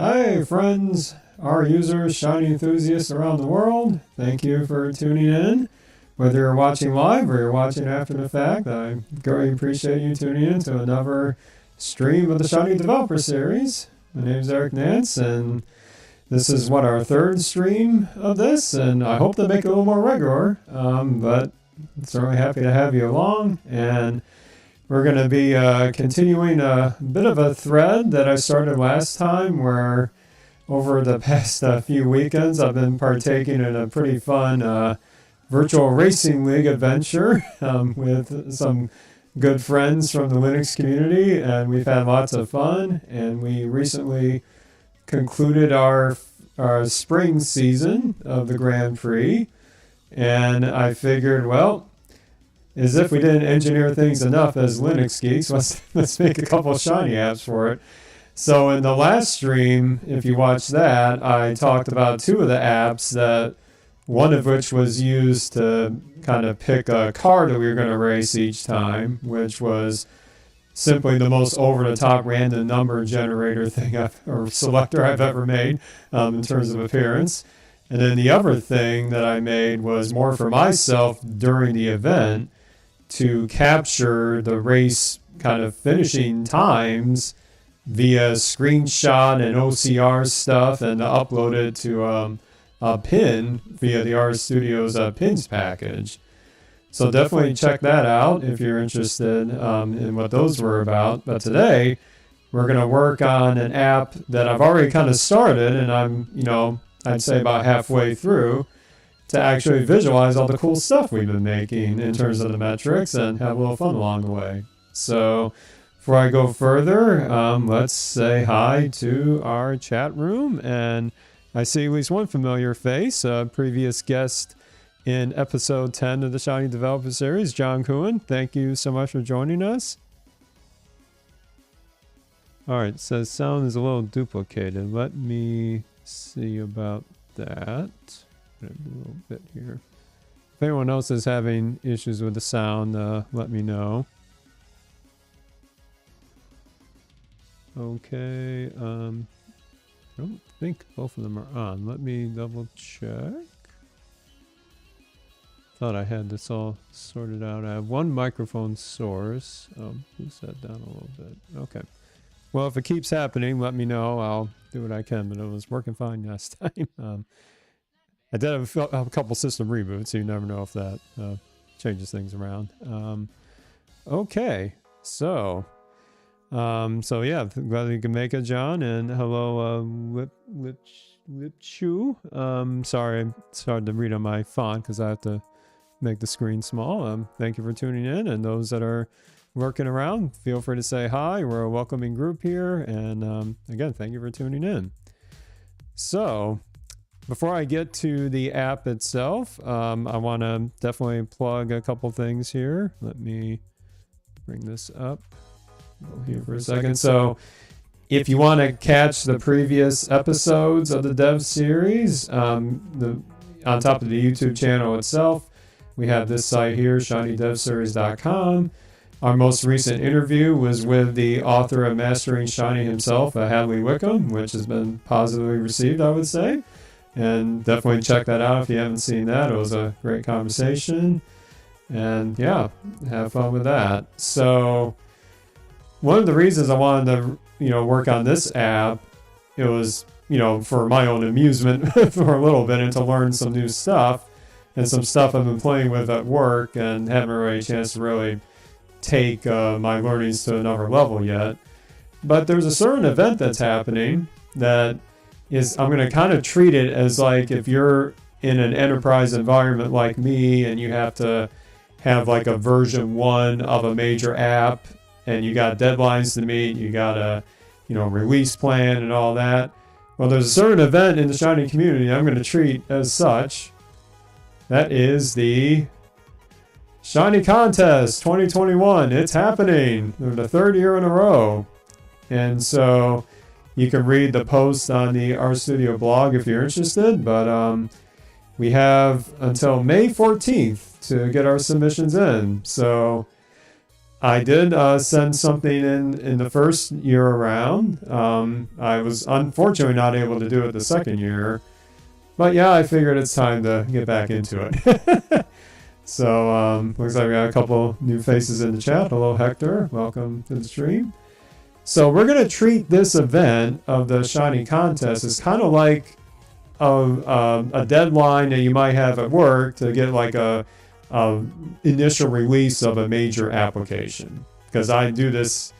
Hi, friends, our users, Shiny enthusiasts around the world. Thank you for tuning in. Whether you're watching live or you're watching after the fact, I greatly appreciate you tuning in to another stream of the Shiny Developer Series. My name is Eric Nance, and this is our third stream of this, and I hope to make it a little more regular, but certainly happy to have you along. And we're going to be continuing a bit of a thread that I started last time, where over the past few weekends I've been partaking in a pretty fun virtual racing league adventure with some good friends from the Linux community, and we've had lots of fun. And we recently concluded our spring season of the Grand Prix, and I figured, well, as if we didn't engineer things enough as Linux geeks, let's make a couple of Shiny apps for it. So in the last stream, if you watched that, I talked about two of the apps, that one of which was used to kind of pick a car that we were going to race each time, which was simply the most over-the-top random number generator thing or selector I've ever made in terms of appearance. And then the other thing that I made was more for myself during the event, to capture the race kind of finishing times via screenshot and OCR stuff, and to upload it to a pin via the RStudio's pins package. So definitely check that out if you're interested in what those were about. But today we're going to work on an app that I've already kind of started, and I'm, I'd say about halfway through, to actually visualize all the cool stuff we've been making in terms of the metrics and have a little fun along the way. So before I go further, let's say hi to our chat room. And I see at least one familiar face, a previous guest in episode 10 of the Shiny Developer Series, John Kuhn. Thank you so much for joining us. All right, it says sound is a little duplicated. Let me see about that. A little bit here. If anyone else is having issues with the sound, let me know. Okay, I don't think both of them are on. Let me double check. Thought I had this all sorted out. I have one microphone source. Move that down a little bit. Okay. Well, if it keeps happening, let me know. I'll do what I can, but it was working fine last time. I did have a couple system reboots, so you never know if that changes things around. Okay, so yeah, glad you can make it, John, and hello, Lipchu. Sorry, it's hard to read on my font because I have to make the screen small. Thank you for tuning in, and those that are working around, feel free to say hi. We're a welcoming group here, and again, thank you for tuning in. So before I get to the app itself, I want to definitely plug a couple things here. Let me bring this up. Go here for a second. So if you want to catch the previous episodes of the Dev series, on top of the YouTube channel itself, we have this site here, shinydevseries.com. Our most recent interview was with the author of Mastering Shiny himself, Hadley Wickham, which has been positively received, I would say. And definitely check that out if you haven't seen that. It was a great conversation. And yeah, have fun with that. So one of the reasons I wanted to, work on this app, it was, for my own amusement for a little bit, and to learn some new stuff, and some stuff I've been playing with at work and haven't really had a chance to really take my learnings to another level yet. But there's a certain event that's happening that I'm going to kind of treat it as like if you're in an enterprise environment like me, and you have to have like a version 1 of a major app, and you got deadlines to meet, you got a release plan and all that. Well, there's a certain event in the Shiny community I'm going to treat as such. That is the Shiny Contest 2021. It's happening. They're the third year in a row. And so you can read the post on the RStudio blog if you're interested, but we have until May 14th to get our submissions in. So I did send something in the first year around. I was unfortunately not able to do it the second year. But yeah, I figured it's time to get back into it. So looks like we got a couple new faces in the chat. Hello, Hector. Welcome to the stream. So we're going to treat this event of the Shiny Contest as kind of like a deadline that you might have at work to get like a initial release of a major application. Because I do this,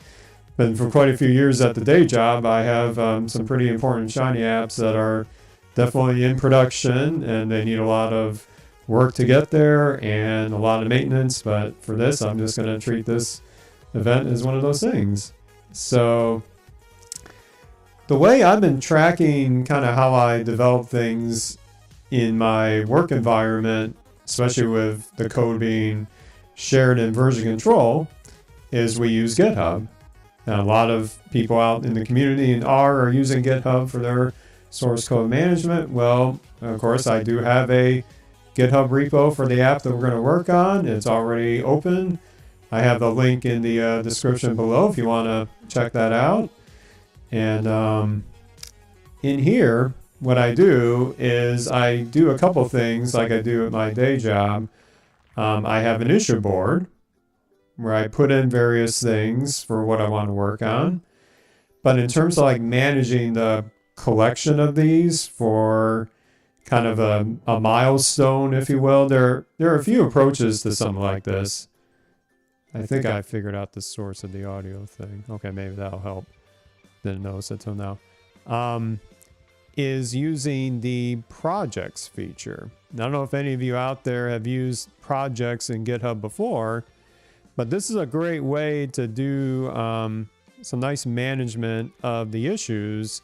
been for quite a few years at the day job. I have some pretty important Shiny apps that are definitely in production, and they need a lot of work to get there and a lot of maintenance. But for this, I'm just going to treat this event as one of those things. So the way I've been tracking kind of how I develop things in my work environment, especially with the code being shared in version control, is we use GitHub. And a lot of people out in the community in R are using GitHub for their source code management. Well, of course, I do have a GitHub repo for the app that we're going to work on. It's already open. I have the link in the description below if you want to check that out. And in here, what I do is I do a couple things like I do at my day job. I have an issue board where I put in various things for what I want to work on. But in terms of like managing the collection of these for kind of a milestone, if you will, there are a few approaches to something like this. I think I figured out the source of the audio thing. Okay, maybe that'll help. Didn't notice it till now. Is using the projects feature. I don't know if any of you out there have used projects in GitHub before, but this is a great way to do some nice management of the issues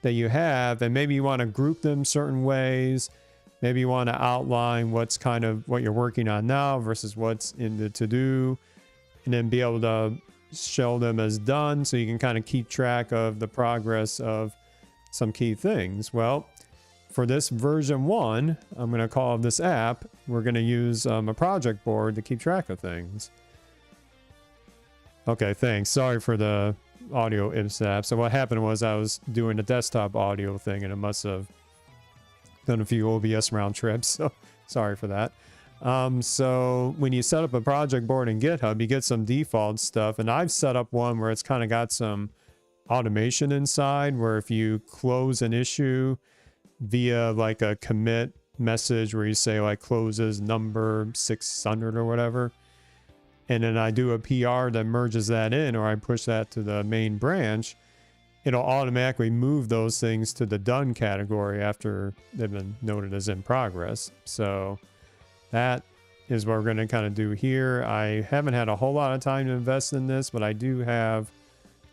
that you have, and maybe you want to group them certain ways. Maybe you want to outline what's kind of what you're working on now versus what's in the to-do, and then be able to show them as done so you can kind of keep track of the progress of some key things. Well, for this version 1, I'm going to call this app, we're going to use a project board to keep track of things. Okay, thanks. Sorry for the audio IPSAP. So what happened was I was doing a desktop audio thing and it must have done a few OBS round trips. So sorry for that. So when you set up a project board in GitHub, you get some default stuff. And I've set up one where it's kind of got some automation inside where if you close an issue via like a commit message where you say like closes number 600 or whatever, and then I do a PR that merges that in, or I push that to the main branch, it'll automatically move those things to the done category after they've been noted as in progress. So that is what we're going to kind of do here. I haven't had a whole lot of time to invest in this, but I do have,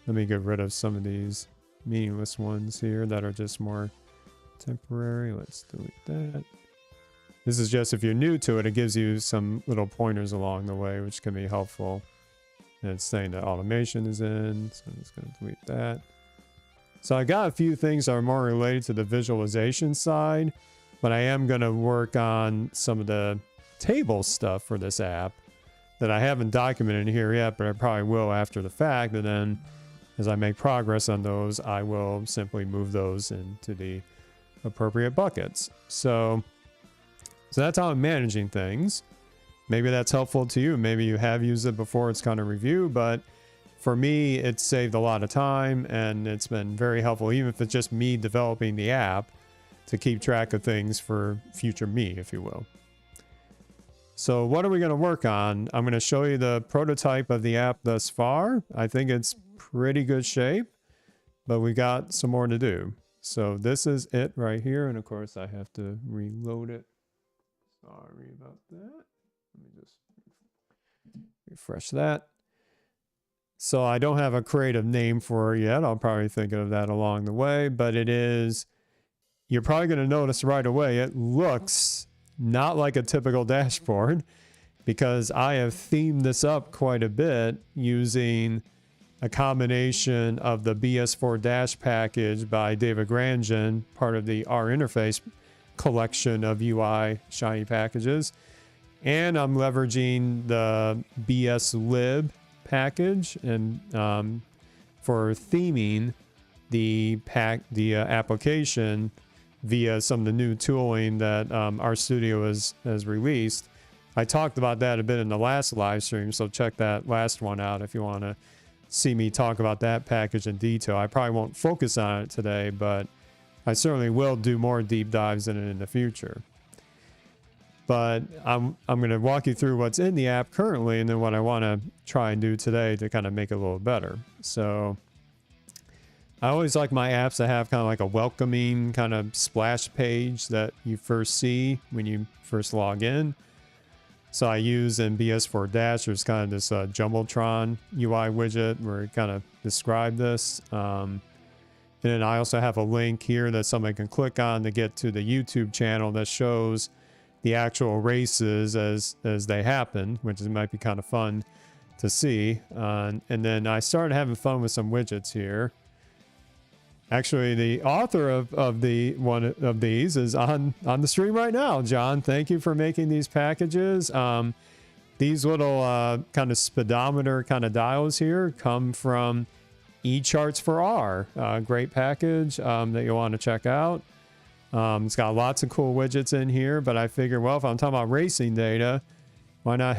let me get rid of some of these meaningless ones here that are just more temporary. Let's delete that. This is just if you're new to it, it gives you some little pointers along the way, which can be helpful. And it's saying that automation is in, so I'm just going to delete that. So I got a few things that are more related to the visualization side, but I am going to work on some of the table stuff for this app that I haven't documented here yet, but I probably will after the fact. And then as I make progress on those, I will simply move those into the appropriate buckets. So that's how I'm managing things. Maybe that's helpful to you. Maybe you have used it before. It's kind of review, but for me, it's saved a lot of time and it's been very helpful, even if it's just me developing the app to keep track of things for future me, if you will. So what are we going to work on? I'm going to show you the prototype of the app thus far. I think it's pretty good shape, but we got some more to do. So this is it right here. And of course I have to reload it. Sorry about that. Let me just refresh that. So I don't have a creative name for it yet. I'll probably think of that along the way, but it is, you're probably going to notice right away, it looks not like a typical dashboard because I have themed this up quite a bit using a combination of the BS4 Dash package by David Grandjean, part of the R interface collection of UI Shiny packages. And I'm leveraging the BS lib package and for theming the application via some of the new tooling that RStudio has released. I talked about that a bit in the last live stream, so check that last one out if you want to see me talk about that package in detail. I probably won't focus on it today, but I certainly will do more deep dives in it in the future. But I'm going to walk you through what's in the app currently and then what I want to try and do today to kind of make it a little better. So I always like my apps to have kind of like a welcoming kind of splash page that you first see when you first log in. So I use in BS4 Dash, there's kind of this Jumbotron UI widget where it kind of describe this. And then I also have a link here that somebody can click on to get to the YouTube channel that shows the actual races as they happen, which might be kind of fun to see. And then I started having fun with some widgets here. Actually, the author of the one of these is on the stream right now. John, thank you for making these packages. These little kind of speedometer kind of dials here come from eCharts for R. Great package that you'll want to check out. It's got lots of cool widgets in here, but I figure, well, if I'm talking about racing data, why not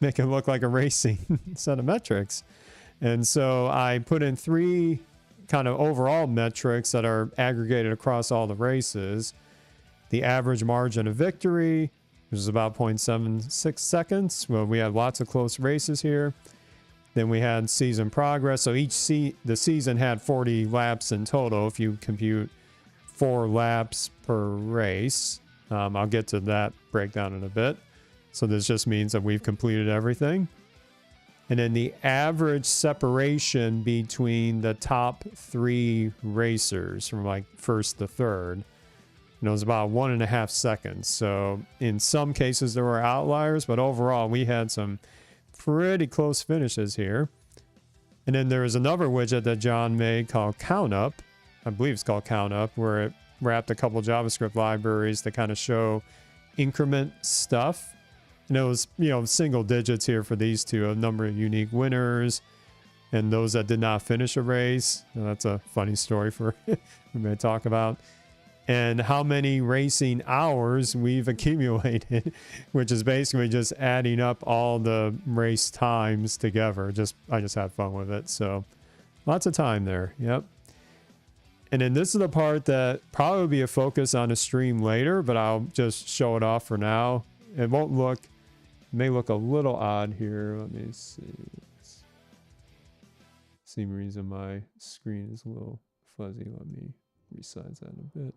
make it look like a racing set of metrics? And so I put in 3 kind of overall metrics that are aggregated across all the races. The average margin of victory, which is about 0.76 seconds. Well, we had lots of close races here. Then we had season progress. So the season had 40 laps in total if you compute 4 laps per race. I'll get to that breakdown in a bit. So this just means that we've completed everything. And then the average separation between the top 3 racers from like first to third, it was about 1.5 seconds. So in some cases there were outliers, but overall we had some pretty close finishes here. And then there is another widget that John made called CountUp. I believe it's called CountUp, where it wrapped a couple JavaScript libraries to kind of show increment stuff. And it was, single digits here for these two, a number of unique winners and those that did not finish a race. Now, that's a funny story for we may talk about. And how many racing hours we've accumulated, which is basically just adding up all the race times together. I just had fun with it. So lots of time there. Yep. And then this is the part that probably will be a focus on a stream later, but I'll just show it off for now. It may look a little odd here. Let me see. Same reason my screen is a little fuzzy. Let me resize that a bit.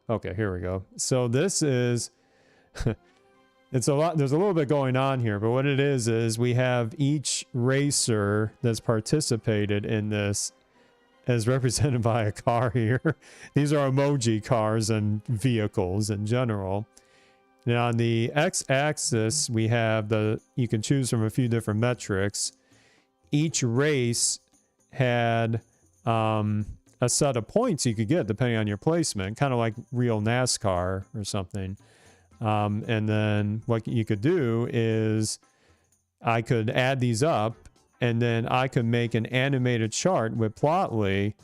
Okay, here we go. So this is, there's a little bit going on here, but what it is we have each racer that's participated in this as represented by a car here. These are emoji cars and vehicles in general. Now on the x-axis, we have you can choose from a few different metrics. Each race had a set of points you could get depending on your placement, kind of like real NASCAR or something. And then what you could do is I could add these up, and then I could make an animated chart with Plotly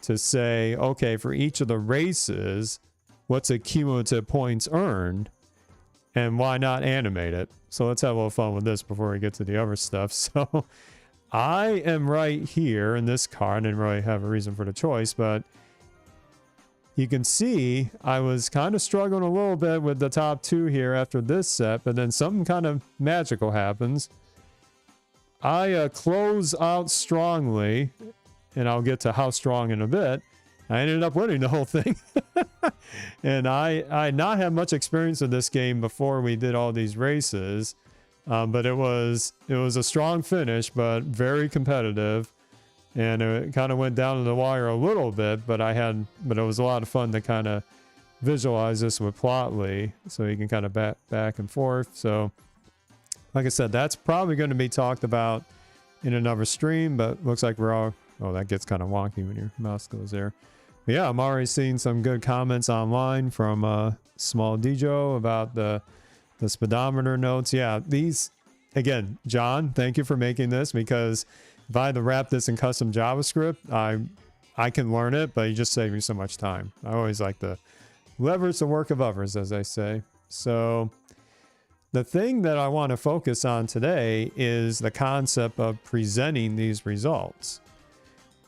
to say, okay, for each of the races, what's the cumulative points earned, and why not animate it? So let's have a little fun with this before we get to the other stuff. So I am right here in this car. I didn't really have a reason for the choice, but you can see I was kind of struggling a little bit with the top 2 here after this set, but then something kind of magical happens. I close out strongly, and I'll get to how strong in a bit. I ended up winning the whole thing. And I not had much experience with this game before we did all these races. But it was a strong finish, but very competitive. And it kind of went down to the wire a little bit, but it was a lot of fun to kind of visualize this with Plotly, so you can kind of back and forth. So like I said, that's probably going to be talked about in another stream, but looks like oh, that gets kind of wonky when your mouse goes there. But yeah, I'm already seeing some good comments online from Small Djo about the speedometer notes. Yeah, these again, John, thank you for making this, because if I had to wrap this in custom JavaScript, I can learn it, but you just save me so much time. I always like to leverage the work of others, as I say. So the thing that I want to focus on today is the concept of presenting these results.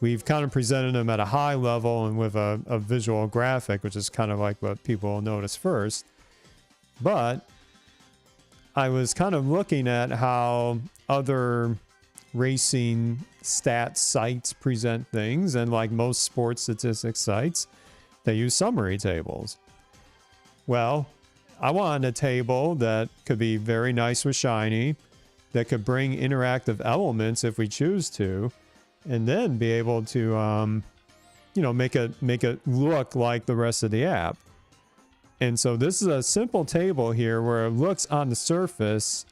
We've kind of presented them at a high level and with a visual graphic, which is kind of like what people will notice first. But I was kind of looking at how other racing stats sites present things, and like most sports statistics sites, they use summary tables. Well, I wanted a table that could be very nice with Shiny, that could bring interactive elements if we choose to, and then be able to, you know, make it look like the rest of the app. And so this is a simple table here where it looks on the surface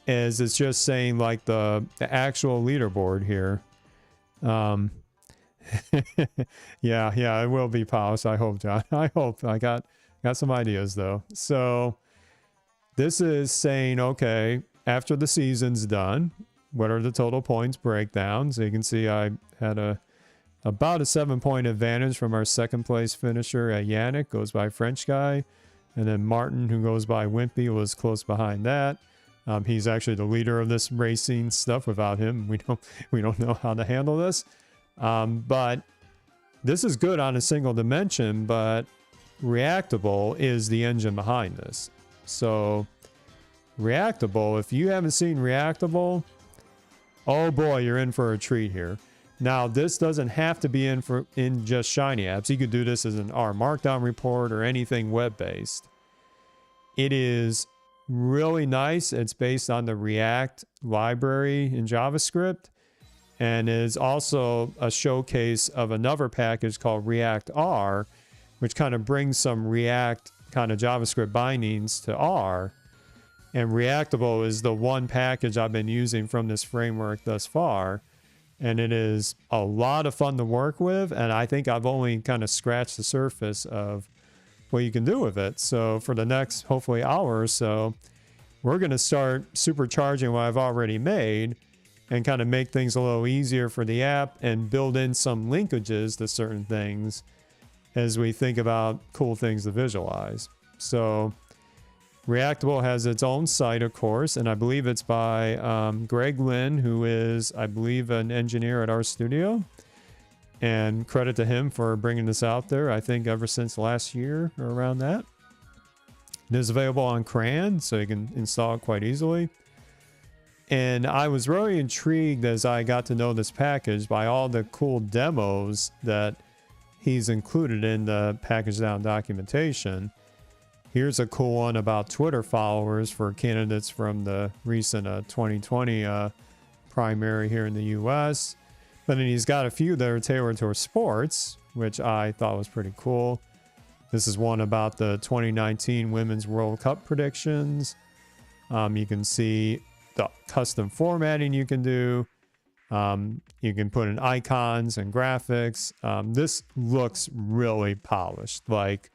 as it's just saying like the actual leaderboard here. Yeah, it will be polished. I hope, John. I hope. I got some ideas though. So this is saying, okay, after the season's done, what are the total points breakdown? So you can see I had about a 7-point advantage from our second place finisher at Yannick, goes by French guy. And then Martin, who goes by Wimpy, was close behind that. He's actually the leader of this racing stuff. Without him, we don't know how to handle this. But this is good on a single dimension, but Reactable is the engine behind this. So Reactable, if you haven't seen Reactable, oh boy, you're in for a treat here. Now, this doesn't have to be in just Shiny apps. You could do this as an R Markdown report or anything web-based. It is really nice. It's based on the React library in JavaScript, and is also a showcase of another package called React R, which kind of brings some React kind of JavaScript bindings to R. And Reactable is the one package I've been using from this framework thus far. And it is a lot of fun to work with. And I think I've only kind of scratched the surface of what you can do with it. So for the next, hopefully, hour or so, we're going to start supercharging what I've already made and kind of make things a little easier for the app and build in some linkages to certain things as we think about cool things to visualize. So Reactable has its own site, of course, and I believe it's by Greg Lynn, who is, I believe, an engineer at our studio. And credit to him for bringing this out there, I think, ever since last year or around that. It is available on CRAN, so you can install it quite easily. And I was really intrigued as I got to know this package by all the cool demos that he's included in the package down documentation. Here's a cool one about Twitter followers for candidates from the recent 2020 primary here in the US. But then he's got a few that are tailored towards sports, which I thought was pretty cool. This is one about the 2019 Women's World Cup predictions. You can see the custom formatting you can do. You can put in icons and graphics. This looks really polished. Like,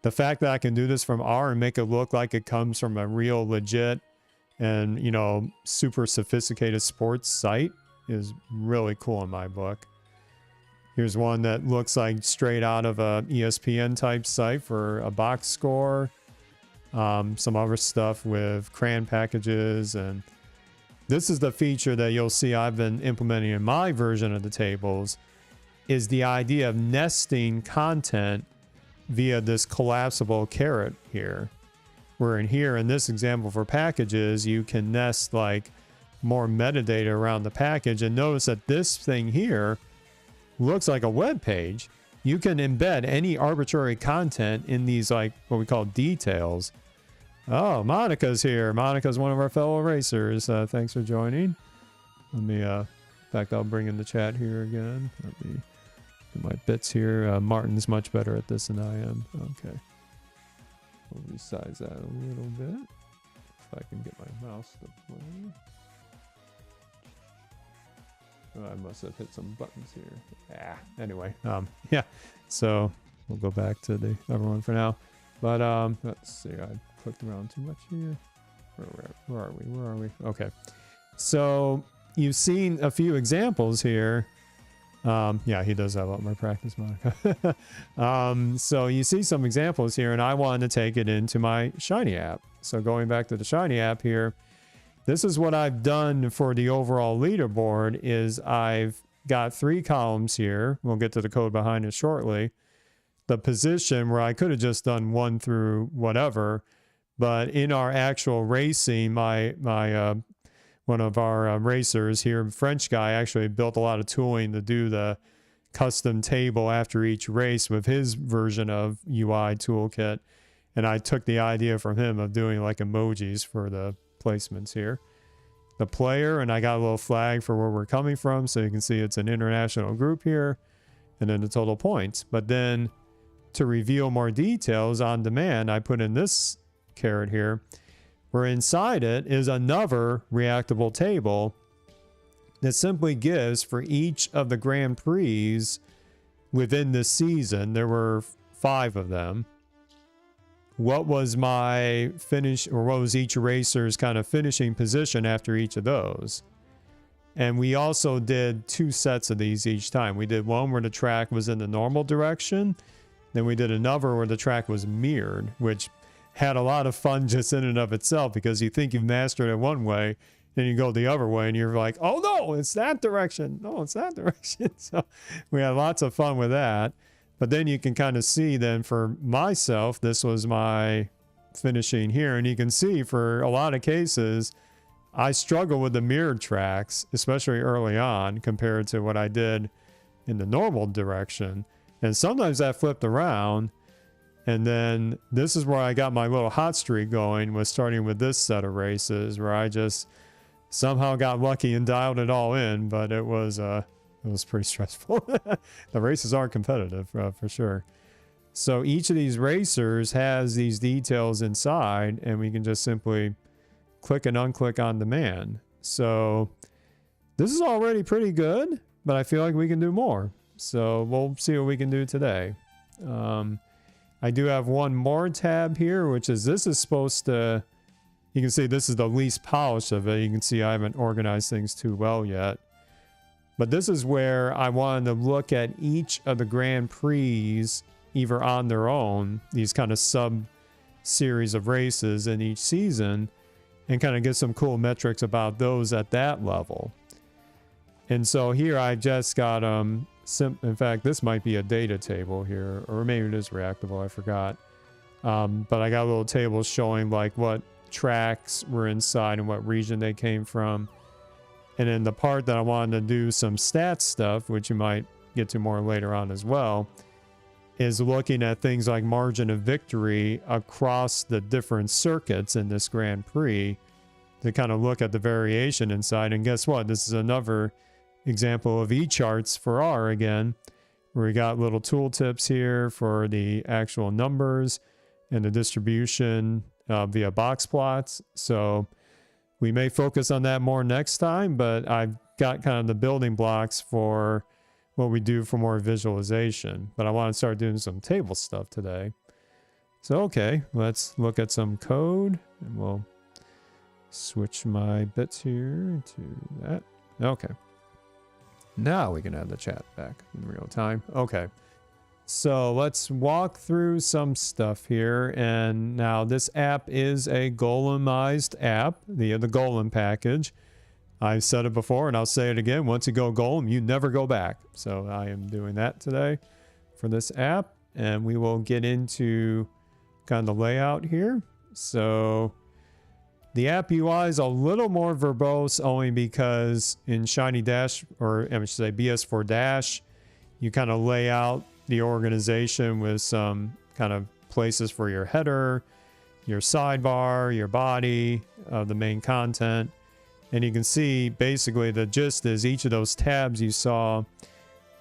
the fact that I can do this from R and make it look like it comes from a real legit and, you know, super sophisticated sports site is really cool in my book. Here's one that looks like straight out of a ESPN type site for a box score. Some other stuff with CRAN packages, and this is the feature that you'll see I've been implementing in my version of the tables, is the idea of nesting content via this collapsible caret here. Where in this example for packages, you can nest like more metadata around the package, and notice that this thing here looks like a web page. You can embed any arbitrary content in these, like what we call details. Oh, Monica's here. Monica's one of our fellow racers. Thanks for joining. Let me, in fact, I'll bring in the chat here again. Let me do my bits here. Martin's much better at this than I am. Okay. We'll resize that a little bit. If I can get my mouse to play. Oh, I must have hit some buttons here. Anyway, yeah. So we'll go back to the other one for now. But let's see, I clicked around too much here. Where are we? Okay. So you've seen a few examples here. Yeah, he does have a lot more practice, Monica. So you see some examples here, and I wanted to take it into my Shiny app. So going back to the Shiny app here, this is what I've done for the overall leaderboard is I've got 3 columns here. We'll get to the code behind it shortly. The position where I could have just done 1 through whatever, but in our actual racing, one of our racers here, French guy, actually built a lot of tooling to do the custom table after each race with his version of UI toolkit. And I took the idea from him of doing like emojis for the placements here. The player, and I got a little flag for where we're coming from, so you can see it's an international group here, and then the total points. But then to reveal more details on demand, I put in this caret here, where inside it is another reactable table that simply gives for each of the Grand Prix within this season, there were 5 of them, what was my finish, or what was each racer's kind of finishing position after each of those. And we also did 2 sets of these each time. We did one where the track was in the normal direction, then we did another where the track was mirrored, which had a lot of fun just in and of itself, because you think you've mastered it one way, then you go the other way and you're like, oh no, it's that direction. No, it's that direction. So we had lots of fun with that. But then you can kind of see then for myself, this was my finishing here. And you can see for a lot of cases, I struggle with the mirrored tracks, especially early on, compared to what I did in the normal direction. And sometimes that flipped around. And then this is where I got my little hot streak going, was starting with this set of races where I just somehow got lucky and dialed it all in, but it was pretty stressful. The races are competitive for sure. So each of these racers has these details inside, and we can just simply click and unclick on demand. So this is already pretty good, but I feel like we can do more. So we'll see what we can do today. I do have one more tab here, which is, this is supposed to, you can see this is the least polished of it. You can see I haven't organized things too well yet. But this is where I wanted to look at each of the Grand Prix either on their own, these kind of sub-series of races in each season, and kind of get some cool metrics about those at that level. And so here I just got, in fact, this might be a data table here, or maybe it is Reactable, I forgot. But I got a little table showing like what tracks were inside and what region they came from. And then the part that I wanted to do some stats stuff, which you might get to more later on as well, is looking at things like margin of victory across the different circuits in this Grand Prix to kind of look at the variation inside. And guess what? This is another example of E-charts for R again, where we got little tooltips here for the actual numbers and the distribution via box plots. So we may focus on that more next time, but I've got kind of the building blocks for what we do for more visualization. But I want to start doing some table stuff today. So, okay, let's look at some code, and we'll switch my bits here to that. Okay. Now we can have the chat back in real time. Okay. So let's walk through some stuff here. And now this app is a Golemized app, the Golem package. I've said it before and I'll say it again. Once you go Golem, you never go back. So I am doing that today for this app. And we will get into kind of the layout here. So the app UI is a little more verbose only because in Shiny Dash, or I should say BS4 Dash, you kind of lay out the organization with some kind of places for your header, your sidebar, your body, the main content. And you can see basically the gist is each of those tabs you saw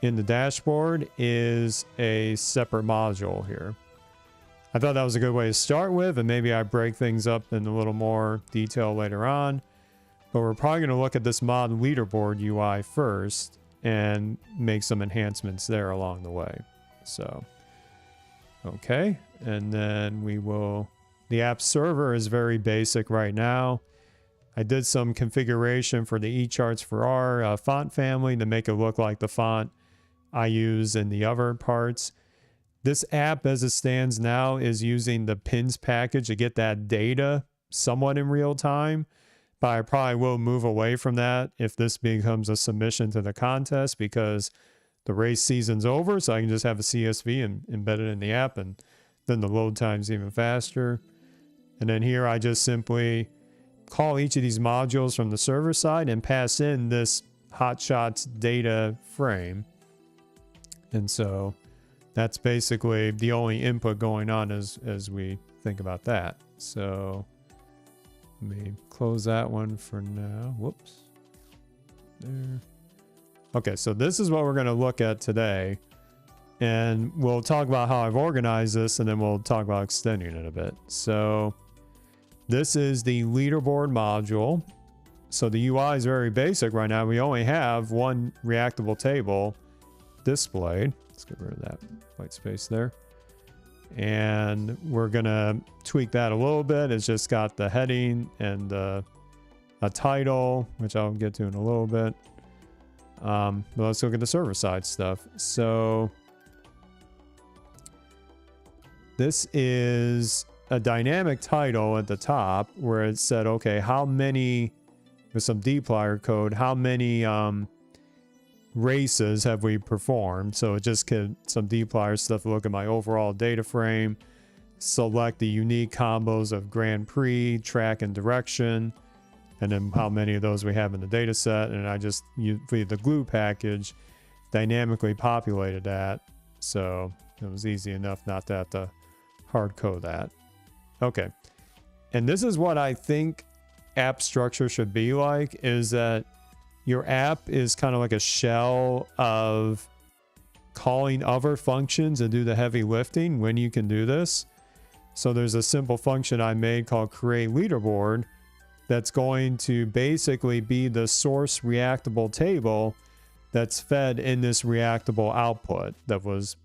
in the dashboard is a separate module here. I thought that was a good way to start with, and maybe I break things up in a little more detail later on. But we're probably going to look at this mod leaderboard UI first and make some enhancements there along the way. So, okay, and then we will The app server is very basic right now. I did some configuration for the eCharts for our font family to make it look like the font I use in the other parts. This app as it stands now is using the pins package to get that data somewhat in real time, but I probably will move away from that if this becomes a submission to the contest, because the race season's over, so I can just have a CSV and embed it in the app, and then the load time's even faster. And then here I just simply call each of these modules from the server side and pass in this Hotshot's data frame. And so that's basically the only input going on as we think about that. So let me close that one for now. Whoops. There. Okay, so this is what we're going to look at today. And we'll talk about how I've organized this, and then we'll talk about extending it a bit. So this is the leaderboard module. So the UI is very basic right now. We only have one reactable table displayed. Let's get rid of that white space there. And we're going to tweak that a little bit. It's just got the heading and a title, which I'll get to in a little bit. But let's look at the server side stuff. So this is a dynamic title at the top where it said, okay, how many, with some dplyr code, how many races have we performed? So it just could some dplyr stuff, look at my overall data frame, select the unique combos of Grand Prix, track, and direction, and then how many of those we have in the data set. And I just used the glue package, dynamically populated that. So it was easy enough not to have to hard code that. Okay. And this is what I think app structure should be like, is that your app is kind of like a shell of calling other functions and do the heavy lifting when you can do this. So there's a simple function I made called create leaderboard that's going to basically be the source reactable table that's fed in this reactable output that was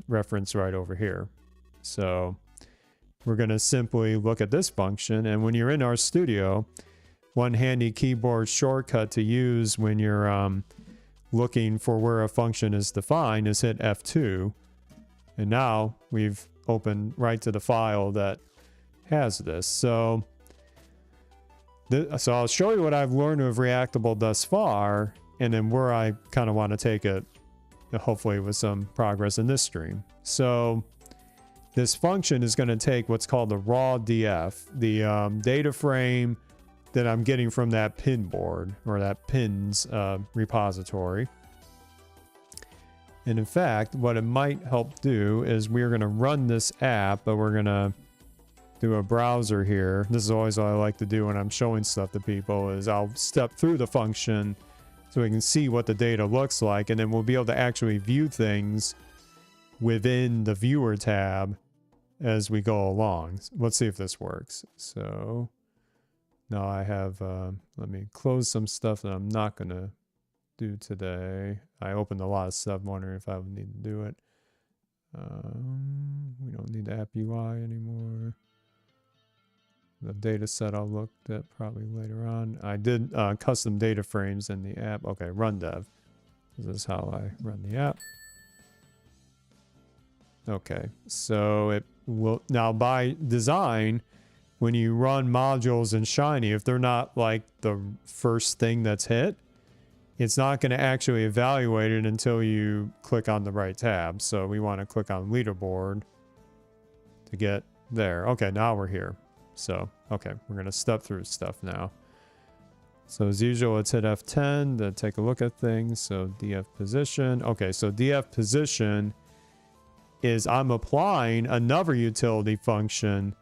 referenced right over here. So we're going to simply look at this function. And when you're in RStudio, one handy keyboard shortcut to use when you're looking for where a function is defined is hit F2. And now we've opened right to the file that has this. So I'll show you what I've learned of Reactable thus far, and then where I kind of want to take it, hopefully with some progress in this stream. So this function is going to take what's called the raw DF, the data frame that I'm getting from that pin board or that pins repository. And in fact, what it might help do is we're going to run this app, but we're going to do a browser here. This is always what I like to do when I'm showing stuff to people, is I'll step through the function so we can see what the data looks like, and then we'll be able to actually view things within the viewer tab as we go along. Let's see if this works. So now I have, let me close some stuff that I'm not going to do today. I opened a lot of stuff, wondering if I would need to do it. We don't need the app UI anymore. The data set I'll look at probably later on. I did custom data frames in the app. Okay, run dev. This is how I run the app. Okay, so it will now by design, when you run modules in Shiny, if they're not like the first thing that's hit, it's not going to actually evaluate it until you click on the right tab. So we want to click on leaderboard to get there. Okay, now we're here. So, okay, we're going to step through stuff now. So as usual, let's hit F10 to take a look at things. So DF position. Okay, so DF position is I'm applying another utility function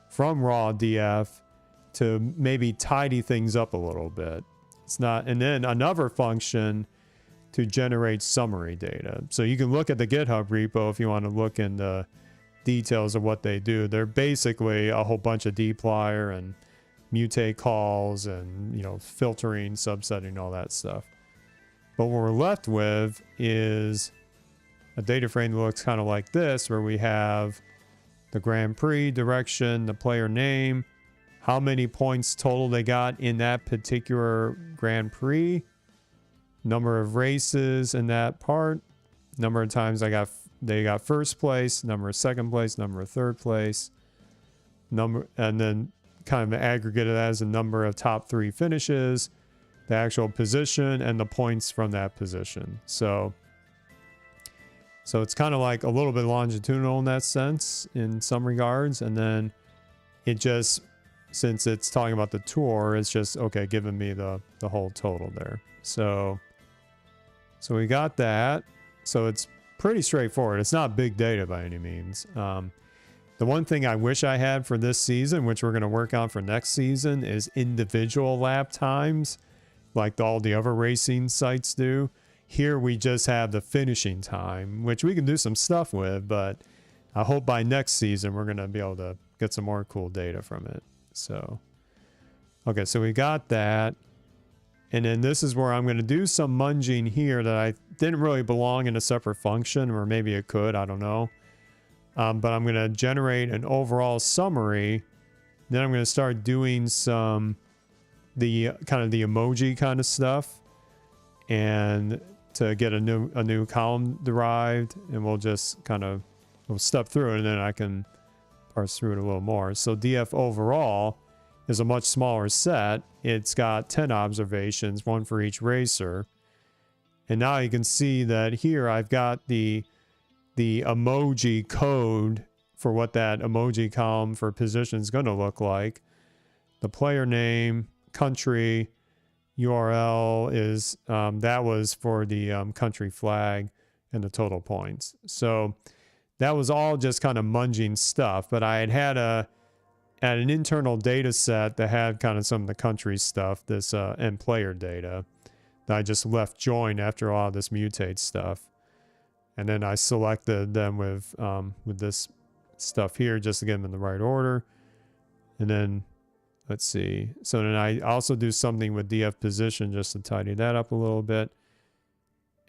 from raw DF to maybe tidy things up a little bit. It's not, and then another function to generate summary data. So you can look at the GitHub repo if you want to look in the details of what they do. They're basically a whole bunch of dplyr and mutate calls and, you know, filtering, subsetting, all that stuff. But what we're left with is a data frame that looks kind of like this, where we have the Grand Prix direction, the player name, how many points total they got in that particular Grand Prix, number of races in that part, number of times they got first place, number of second place, number of third place, and then kind of aggregated as a number of top 3 finishes, the actual position, and the points from that position. So it's kind of like a little bit longitudinal in that sense in some regards. And then it just, since it's talking about the tour, it's just, okay, giving me the whole total there. So we got that. So it's pretty straightforward. It's not big data by any means. The one thing I wish I had for this season, which we're going to work on for next season, is individual lap times, like all the other racing sites do. Here we just have the finishing time, which we can do some stuff with, but I hope by next season we're going to be able to get some more cool data from it. So, okay, so we got that. And then this is where I'm going to do some munging here that I didn't really belong in a separate function, or maybe it could, I don't know. But I'm going to generate an overall summary. Then I'm going to start doing some, the kind of the emoji kind of stuff, and to get a new column derived, and we'll just kind of, we'll step through it, and then I can parse through it a little more. So DF overall is a much smaller set. It's got 10 observations, 1 for each racer. And now you can see that here I've got the emoji code for what that emoji column for position is going to look like. The player name, country, URL is, that was for the country flag, and the total points. So that was all just kind of munging stuff, but I had an internal data set that had kind of some of the country stuff, this and player data, that I just left joined after all this mutate stuff. And then I selected them with this stuff here just to get them in the right order. And then let's see. So then I also do something with DF position just to tidy that up a little bit.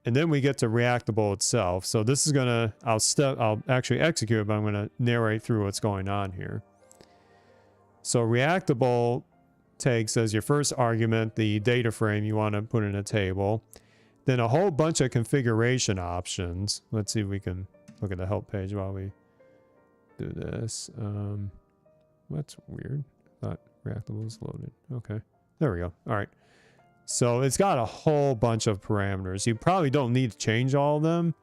And then we get to Reactable itself. So this is gonna, I'll actually execute it, but I'm gonna narrate through what's going on here. So Reactable takes as your first argument the data frame you want to put in a table. Then a whole bunch of configuration options. Let's see if we can look at the help page while we do this. That's weird. I thought Reactable was loaded. Okay. There we go. All right. So it's got a whole bunch of parameters. You probably don't need to change all of them,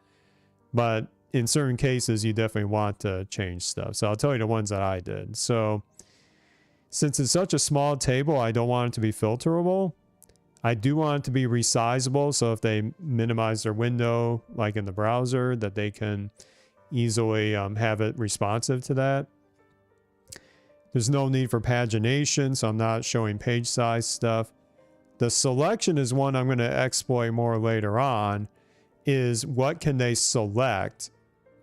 but in certain cases, you definitely want to change stuff. So I'll tell you the ones that I did. So since it's such a small table, I don't want it to be filterable. I do want it to be resizable. So if they minimize their window, like in the browser, that they can easily have it responsive to that. There's no need for pagination, so I'm not showing page size stuff. The selection is one I'm going to exploit more later on, is what can they select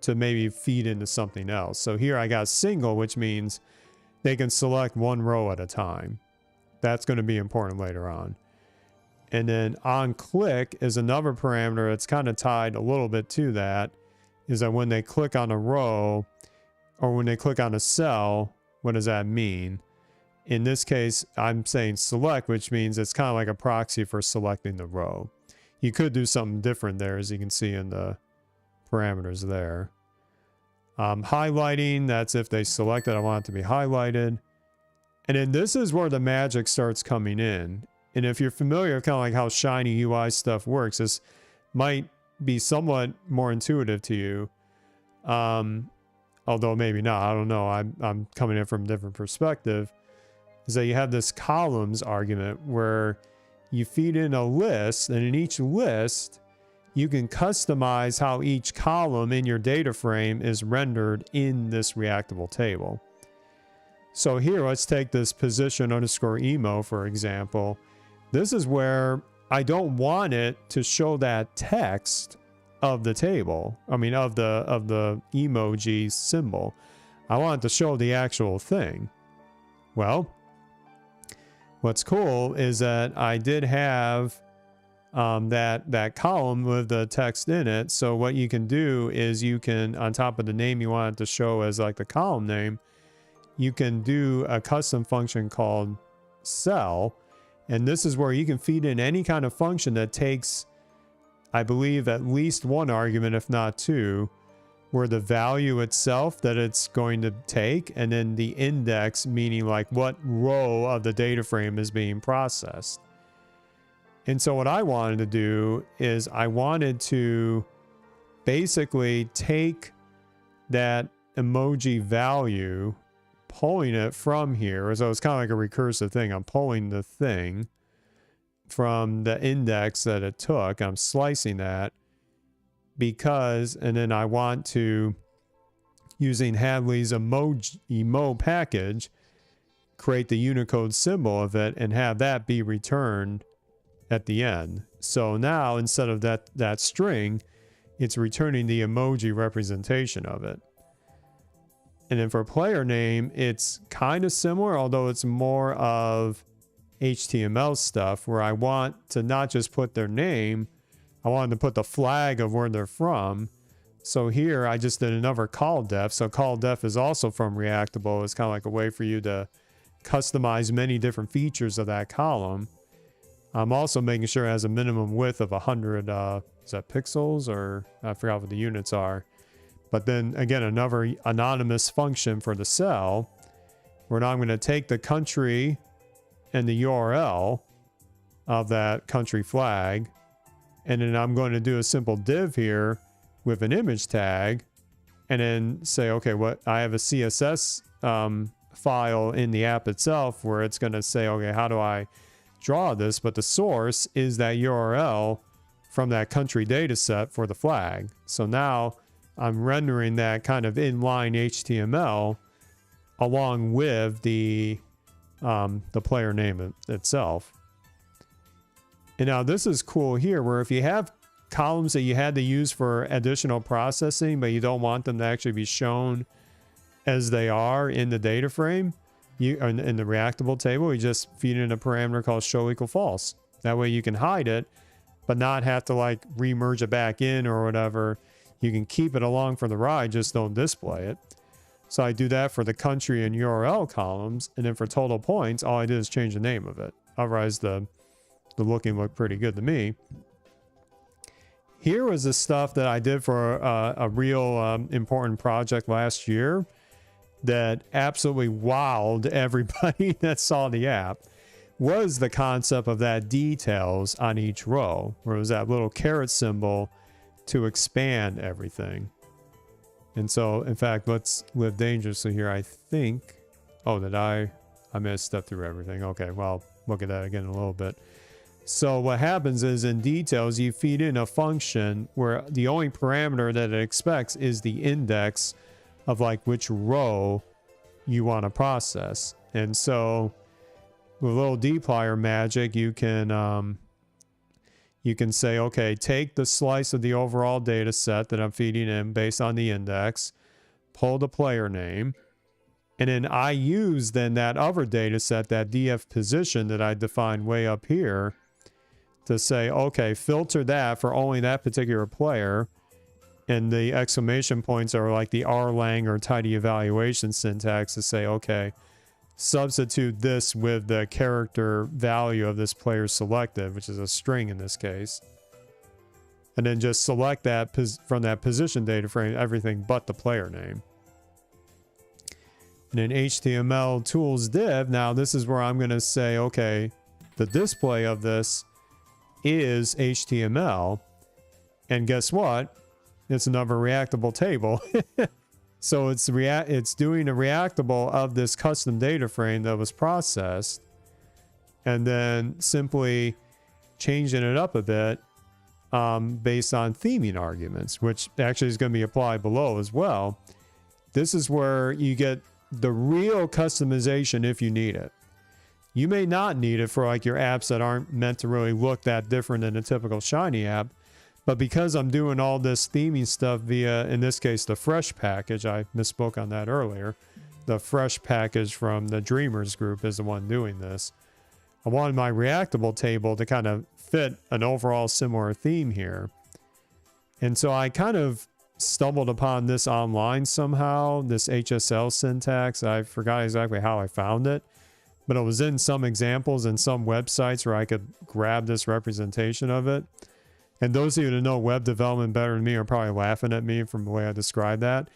to maybe feed into something else. So here I got single, which means they can select one row at a time. That's going to be important later on. And then on click is another parameter that's kind of tied a little bit to that, is that when they click on a row or when they click on a cell, what does that mean? In this case, I'm saying select, which means it's kind of like a proxy for selecting the row. You could do something different there, as you can see in the parameters there. Highlighting, that's if they select it, I want it to be highlighted. And then this is where the magic starts coming in. And if you're familiar with kind of like how shiny UI stuff works, this might be somewhat more intuitive to you. Although maybe not, I don't know. I'm coming in from a different perspective. Is that you have this columns argument where you feed in a list, and in each list, you can customize how each column in your data frame is rendered in this Reactable table. So here, let's take this position underscore emo, for example. This is where I don't want it to show that text of the table. I mean, of the emoji symbol. I want it to show the actual thing. Well, what's cool is that I did have that column with the text in it. So what you can do is you can, on top of the name you want it to show as like the column name, you can do a custom function called cell. And this is where you can feed in any kind of function that takes, I believe, at least one argument, if not two, where the value itself that it's going to take, and then the index, meaning like what row of the data frame is being processed. And so what I wanted to do is I wanted to basically take that emoji value, pulling it from here. So it's kind of like a recursive thing. I'm pulling the thing from the index that it took. I'm slicing that because, and then I want to, using Hadley's emo package, create the Unicode symbol of it and have that be returned at the end. So now instead of that string, it's returning the emoji representation of it. And then for player name, it's kind of similar, although it's more of HTML stuff where I want to not just put their name, I wanted to put the flag of where they're from. So here I just did another call def. So call def is also from Reactable. It's kind of like a way for you to customize many different features of that column. I'm also making sure it has a minimum width of 100, is that pixels, or I forgot what the units are. But then again, another anonymous function for the cell, where now I'm going to take the country and the URL of that country flag, and then I'm going to do a simple div here with an image tag, and then say, okay, what I have a CSS file in the app itself where it's going to say, okay, how do I draw this? But the source is that URL from that country data set for the flag. So now I'm rendering that kind of inline HTML along with the player name itself. And now this is cool here, where if you have columns that you had to use for additional processing, but you don't want them to actually be shown as they are in the data frame, in the Reactable table, you just feed in a parameter called show equal false. That way you can hide it, but not have to like remerge it back in or whatever. You can keep it along for the ride, just don't display it. So I do that for the country and URL columns, and then for total points, all I did is change the name of it. Otherwise, the looking looked pretty good to me. Here was the stuff that I did for a real important project last year that absolutely wowed everybody that saw the app, was the concept of that details on each row, where it was that little caret symbol to expand everything. And so, in fact, let's live dangerously here. I think, oh, I may have stepped through everything. Okay, well, look at that again in a little bit. So what happens is in details, you feed in a function where the only parameter that it expects is the index of like which row you want to process. And so with a little dplyr magic, you can say, okay, take the slice of the overall data set that I'm feeding in based on the index, pull the player name, and then I use then that other data set, that df position that I defined way up here, to say, okay, filter that for only that particular player. And the exclamation points are like the rlang or tidy evaluation syntax to say, okay, substitute this with the character value of this player selected, which is a string in this case. And then just select that from that position data frame, everything but the player name. And in HTML tools div, now this is where I'm going to say, okay, the display of this is HTML, and guess what? It's another Reactable table. So it's doing a Reactable of this custom data frame that was processed, and then simply changing it up a bit based on theming arguments, which actually is going to be applied below as well. This is where you get the real customization if you need it. You may not need it for like your apps that aren't meant to really look that different than a typical Shiny app. But because I'm doing all this theming stuff via, in this case, the Fresh package, I misspoke on that earlier. The Fresh package from the Dreamers group is the one doing this. I wanted my Reactable table to kind of fit an overall similar theme here. And so I kind of stumbled upon this online somehow, this HSL syntax. I forgot exactly how I found it, but it was in some examples and some websites where I could grab this representation of it. And those of you that know web development better than me are probably laughing at me from the way I described that.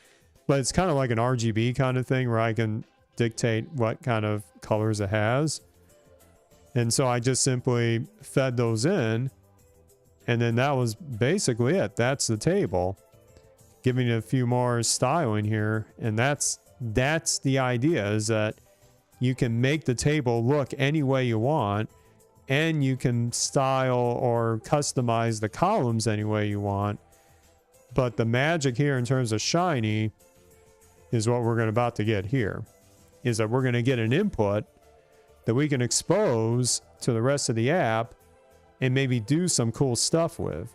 But it's kind of like an RGB kind of thing where I can dictate what kind of colors it has. And so I just simply fed those in. And then that was basically it. That's the table. Giving it a few more styling here. And that's the idea, is that you can make the table look any way you want. And you can style or customize the columns any way you want. But the magic here in terms of shiny is what we're about to get here. Is that we're going to get an input that we can expose to the rest of the app and maybe do some cool stuff with.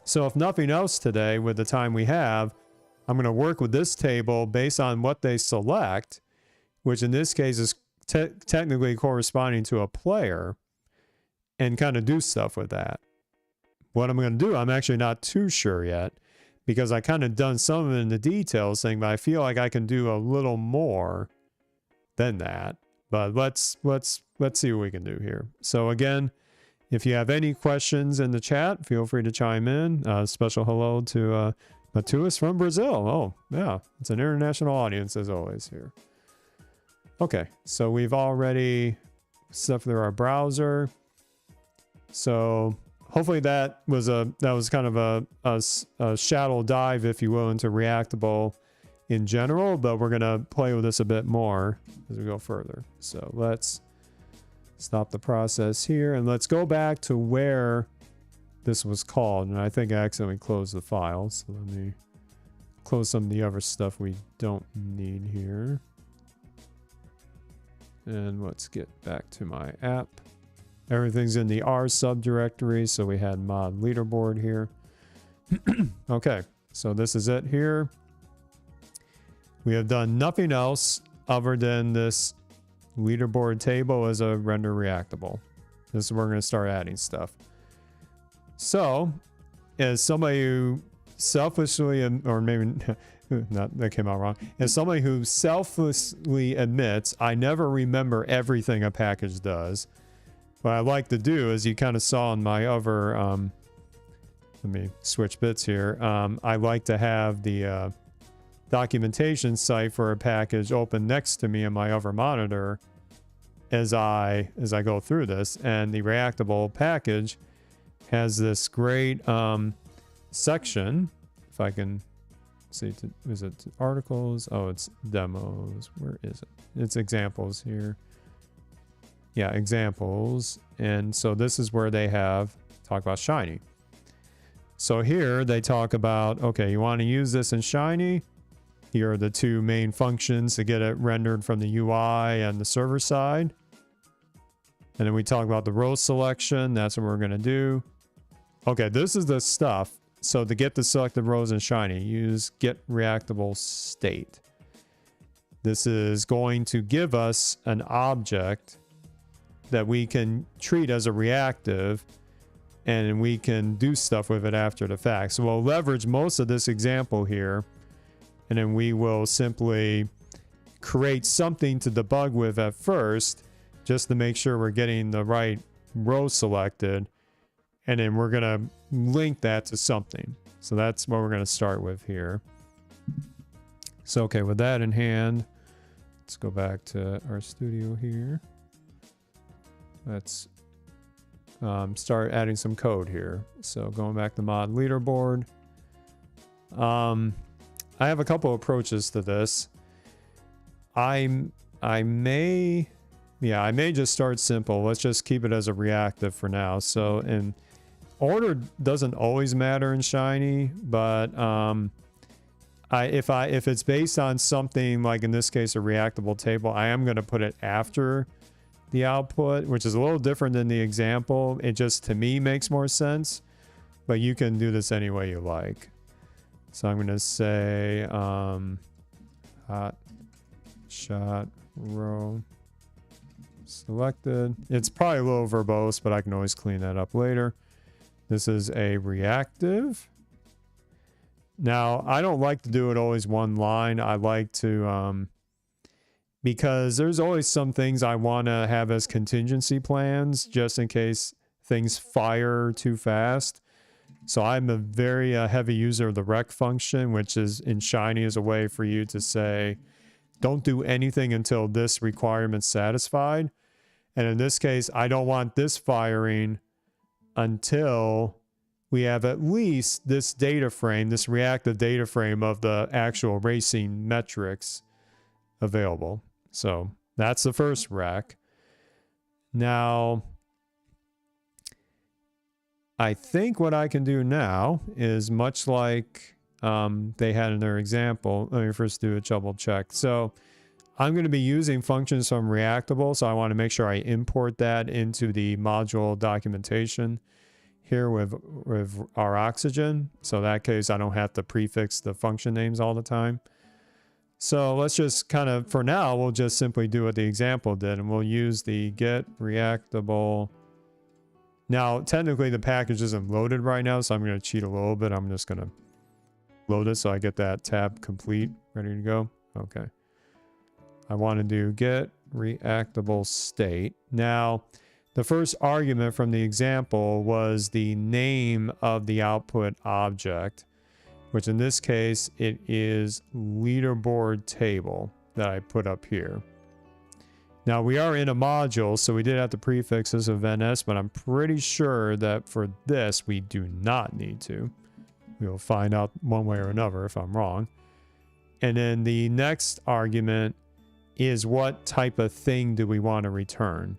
So if nothing else today, with the time we have, I'm going to work with this table based on what they select, which in this case is technically corresponding to a player, and kind of do stuff with that. What I'm going to do, I'm actually not too sure yet, because I kind of done some of it in the details thing, but I feel like I can do a little more than that. But let's see what we can do here. So again, if you have any questions in the chat, feel free to chime in. Special hello to Matuis from Brazil. Oh, yeah, it's an international audience as always here. Okay, so we've already stuff through our browser. So hopefully that was kind of a shallow dive, if you will, into Reactable in general, but we're gonna play with this a bit more as we go further. So let's stop the process here and let's go back to where this was called. And I think I accidentally closed the file, so let me close some of the other stuff we don't need here. And let's get back to my app. Everything's in the R subdirectory, so we had mod leaderboard here. Okay, so this is it here. We have done nothing else other than this leaderboard table as a render Reactable. This is where we're going to start adding stuff. So, as somebody who selfishly, or maybe not, that came out wrong. As somebody who selflessly admits, I never remember everything a package does. What I like to do, as you kind of saw in my other, let me switch bits here. I like to have the documentation site for a package open next to me in my other monitor as I go through this. And the Reactable package has this great section. If I can see, is it articles? Oh, it's demos. Where is it? It's examples here. Yeah, examples. And so this is where they talk about Shiny. So here they talk about, okay, you want to use this in Shiny. Here are the two main functions to get it rendered from the UI and the server side. And then we talk about the row selection. That's what we're going to do. Okay, this is the stuff. So to get the selected rows in Shiny, use get Reactable state. This is going to give us an object that we can treat as a reactive, and we can do stuff with it after the fact. So we'll leverage most of this example here, and then we will simply create something to debug with at first, just to make sure we're getting the right row selected, and then we're gonna link that to something. So that's what we're gonna start with here. So okay, with that in hand, let's go back to our studio here. Let's start adding some code here. So going back to mod leaderboard. I have a couple approaches to this. I may just start simple. Let's just keep it as a reactive for now. So, and order doesn't always matter in Shiny, but if it's based on something like in this case a Reactable table, I am going to put it after the output, which is a little different than the example. It just, to me, makes more sense, but you can do this any way you like. So I'm going to say Hotshot row selected. It's probably a little verbose, but I can always clean that up later. This is a reactive. Now, I don't like to do it always one line. I like to, because there's always some things I want to have as contingency plans just in case things fire too fast. So I'm a very heavy user of the rec function, which is in Shiny is a way for you to say, don't do anything until this requirement's satisfied. And in this case, I don't want this firing until we have at least this data frame, this reactive data frame of the actual racing metrics available. So that's the first rec. Now, I think what I can do now is much like they had in their example. Let me first do a double check. So I'm going to be using functions from Reactable, so I want to make sure I import that into the module documentation here with our oxygen. So in that case, I don't have to prefix the function names all the time. So let's just kind of, for now, we'll just simply do what the example did, and we'll use the get reactable. Now, technically, the package isn't loaded right now, so I'm going to cheat a little bit. I'm just going to load it so I get that tab complete, ready to go. Okay. I want to do get reactable state. Now, the first argument from the example was the name of the output object, which in this case, it is leaderboard table that I put up here. Now, we are in a module, so we did have to prefix this with NS, but I'm pretty sure that for this, we do not need to. We'll find out one way or another if I'm wrong. And then the next argument is what type of thing do we want to return?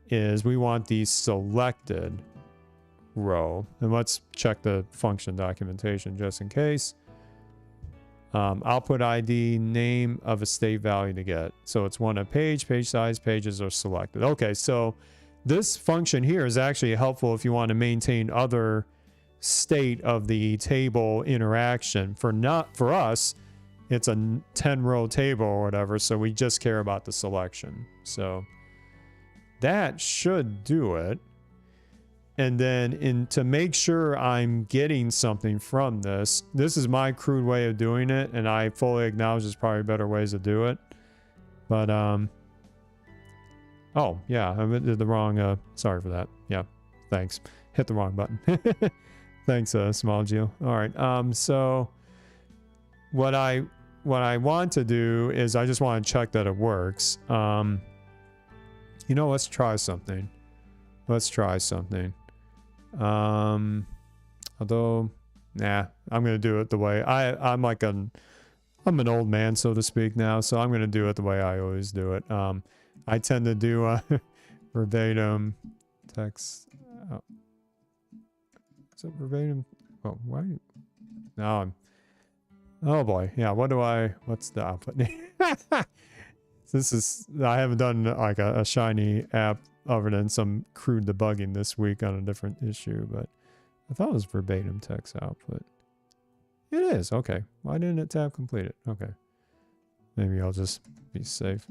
Is we want the selected row. And let's check the function documentation just in case. Output ID, name of a state value to get. So it's one a page, page size, pages are selected. Okay, so this function here is actually helpful if you want to maintain other state of the table interaction. For us, it's a 10-row table or whatever, so we just care about the selection. So that should do it. And then to make sure I'm getting something from this, this is my crude way of doing it, and I fully acknowledge there's probably better ways to do it. But, oh, yeah, I did the wrong, sorry for that. Yeah, thanks. Hit the wrong button. Thanks, Small Geo. All right, so what I want to do is I just want to check that it works. You know, let's try something. Let's try something. Although, nah, I'm going to do it the way I'm an old man, so to speak now. So I'm going to do it the way I always do it. I tend to do, verbatim text. Oh. Is it verbatim? Oh, why? No, oh boy. Yeah. What's the output name? I haven't done like a Shiny app other than some crude debugging this week on a different issue, but I thought it was verbatim text output. It is. Okay. Why didn't it tab completed? Okay. Maybe I'll just be safe.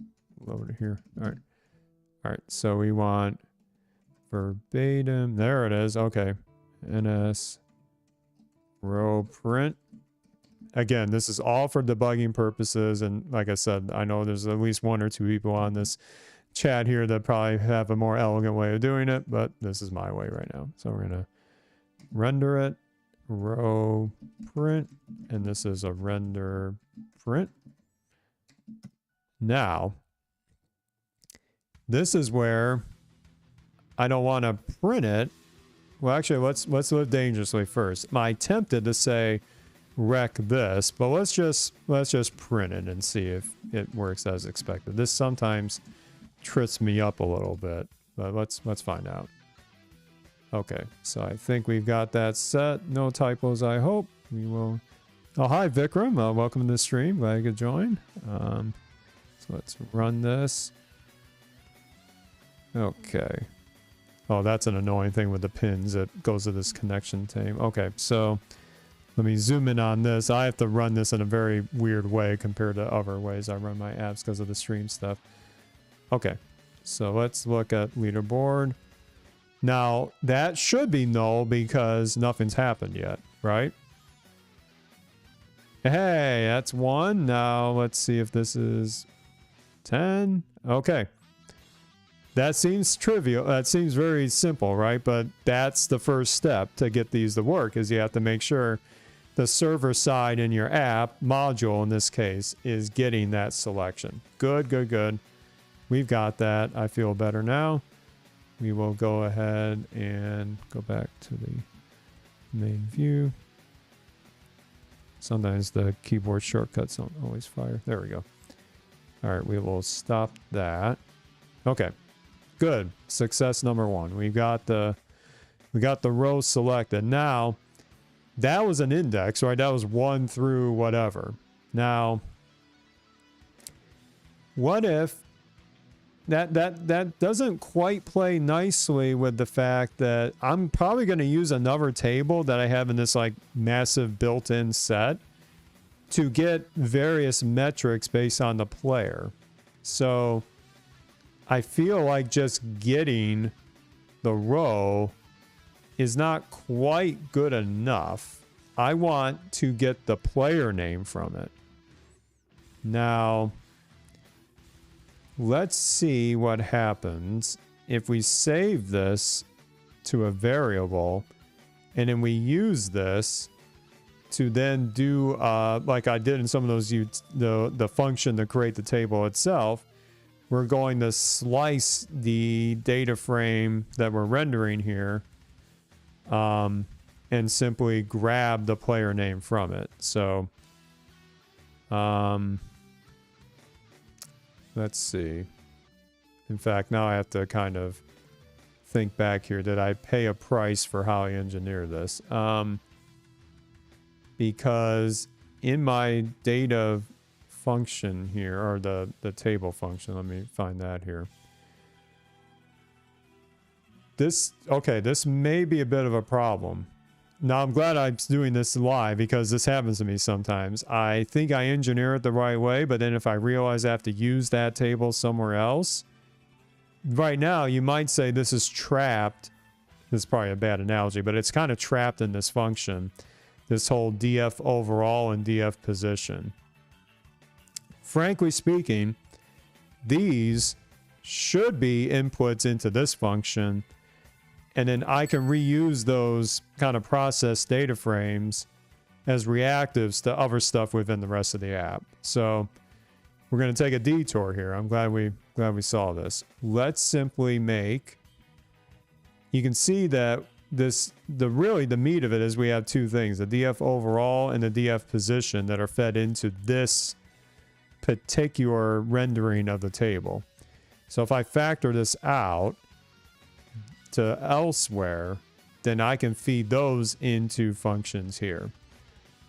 Load it here. All right. All right. So we want verbatim. There it is. Okay. NS row print. Again, this is all for debugging purposes. And like I said, I know there's at least one or two people on this chat here that probably have a more elegant way of doing it, but this is my way right now. So we're going to render it, row print, and this is a render print. Now, this is where I don't want to print it. Well, actually, let's live dangerously first. I tempted to say rec this, but let's just print it and see if it works as expected. This sometimes trips me up a little bit, but let's find out. Okay, so I think we've got that set. No typos, I hope. We will. Oh, hi Vikram. Welcome to the stream. Glad you could join. So let's run this. Okay. Oh, that's an annoying thing with the pins. It goes to this connection tame. Okay, so let me zoom in on this. I have to run this in a very weird way compared to other ways I run my apps because of the stream stuff. Okay, So let's look at leaderboard. Now, that should be null because nothing's happened yet, right? Hey, that's 1. Now, let's see if this is 10. Okay. That seems trivial. That seems very simple, right? But that's the first step to get these to work, is you have to make sure the server side in your app, module in this case, is getting that selection. Good, good, good. We've got that. I feel better now. We will go ahead and go back to the main view. Sometimes the keyboard shortcuts don't always fire. There we go. All right, we will stop that. Okay, good. Success number 1. We got the row selected. Now, that was an index, right? That was 1 through whatever. Now, what if that doesn't quite play nicely with the fact that I'm probably going to use another table that I have in this like massive built-in set to get various metrics based on the player. So I feel like just getting the row is not quite good enough. I want to get the player name from it. Now, let's see what happens if we save this to a variable and then we use this to then do like I did in some of those the function to create the table itself. We're going to slice the data frame that we're rendering here and simply grab the player name from it. So let's see. In fact, now I have to kind of think back here. Did I pay a price for how I engineer this? Because in my data function here, or the table function, let me find that here. This may be a bit of a problem. Now, I'm glad I'm doing this live because this happens to me sometimes. I think I engineer it the right way, but then if I realize I have to use that table somewhere else, right now you might say this is trapped. This is probably a bad analogy, but it's kind of trapped in this function, this whole df overall and df position. Frankly speaking, these should be inputs into this function, and then I can reuse those kind of process data frames as reactives to other stuff within the rest of the app. So we're going to take a detour here. I'm glad we saw this. Let's simply make, you can see that really the meat of it is we have two things, the df overall and the df position, that are fed into this particular rendering of the table. So if I factor this out to elsewhere, then I can feed those into functions here.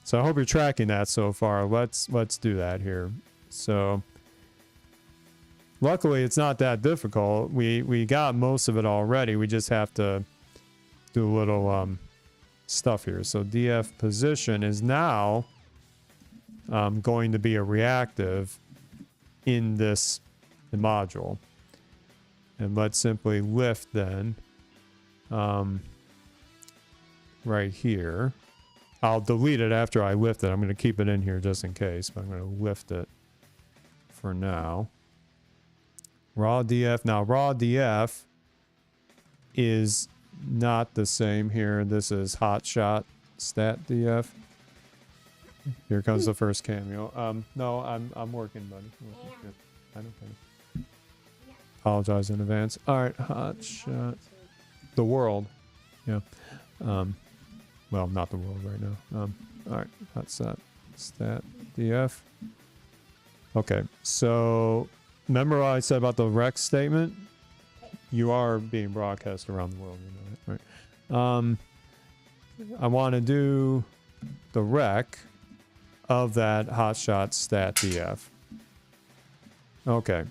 So I hope you're tracking that so far. Let's do that here. So luckily it's not that difficult. We got most of it already. We just have to do a little stuff here. So df position is now going to be a reactive in this module. And let's simply lift then right here. I'll delete it after I lift it. I'm going to keep it in here just in case, but I'm going to lift it for now. Raw df. Now raw df is not the same here. This is Hotshot stat df. Here comes the first cameo. No, I'm working, buddy. Yeah. I know. Apologize in advance. All right, Hotshot. The world. Yeah. Well, not the world right now. All right, Hotshot stat df. Okay, so remember what I said about the rec statement? You are being broadcast around the world, you know that, right? I want to do the rec of that Hotshot stat df. Okay,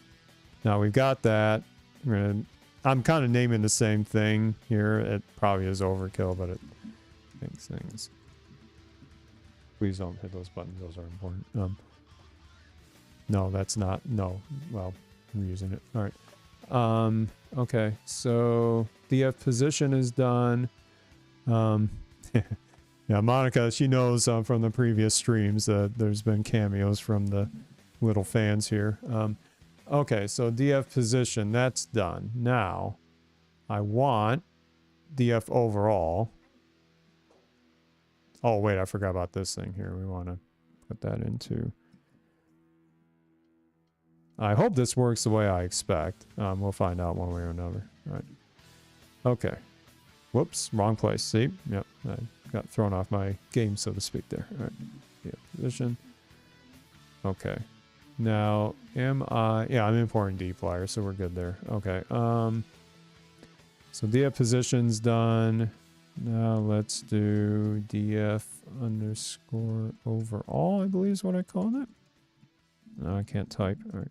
now we've got that. I'm kind of naming the same thing here. It probably is overkill, but it makes things. Please don't hit those buttons. Those are important. No, that's not. No. Well, I'm using it. All right. Okay, so df position is done. Yeah, Monica, she knows from the previous streams that there's been cameos from the little fans here. Okay, so df position, that's done. Now, I want df overall. Oh, wait, I forgot about this thing here. We want to put that into... I hope this works the way I expect. We'll find out one way or another. All right. Okay. Whoops, wrong place. See? Yep, I got thrown off my game, so to speak there. All right. Yeah, position. Okay. Now, am I... Yeah, I'm importing dplyr, so we're good there. Okay. So df position's done. Now let's do df underscore overall, I believe is what I called it. No, I can't type. All right.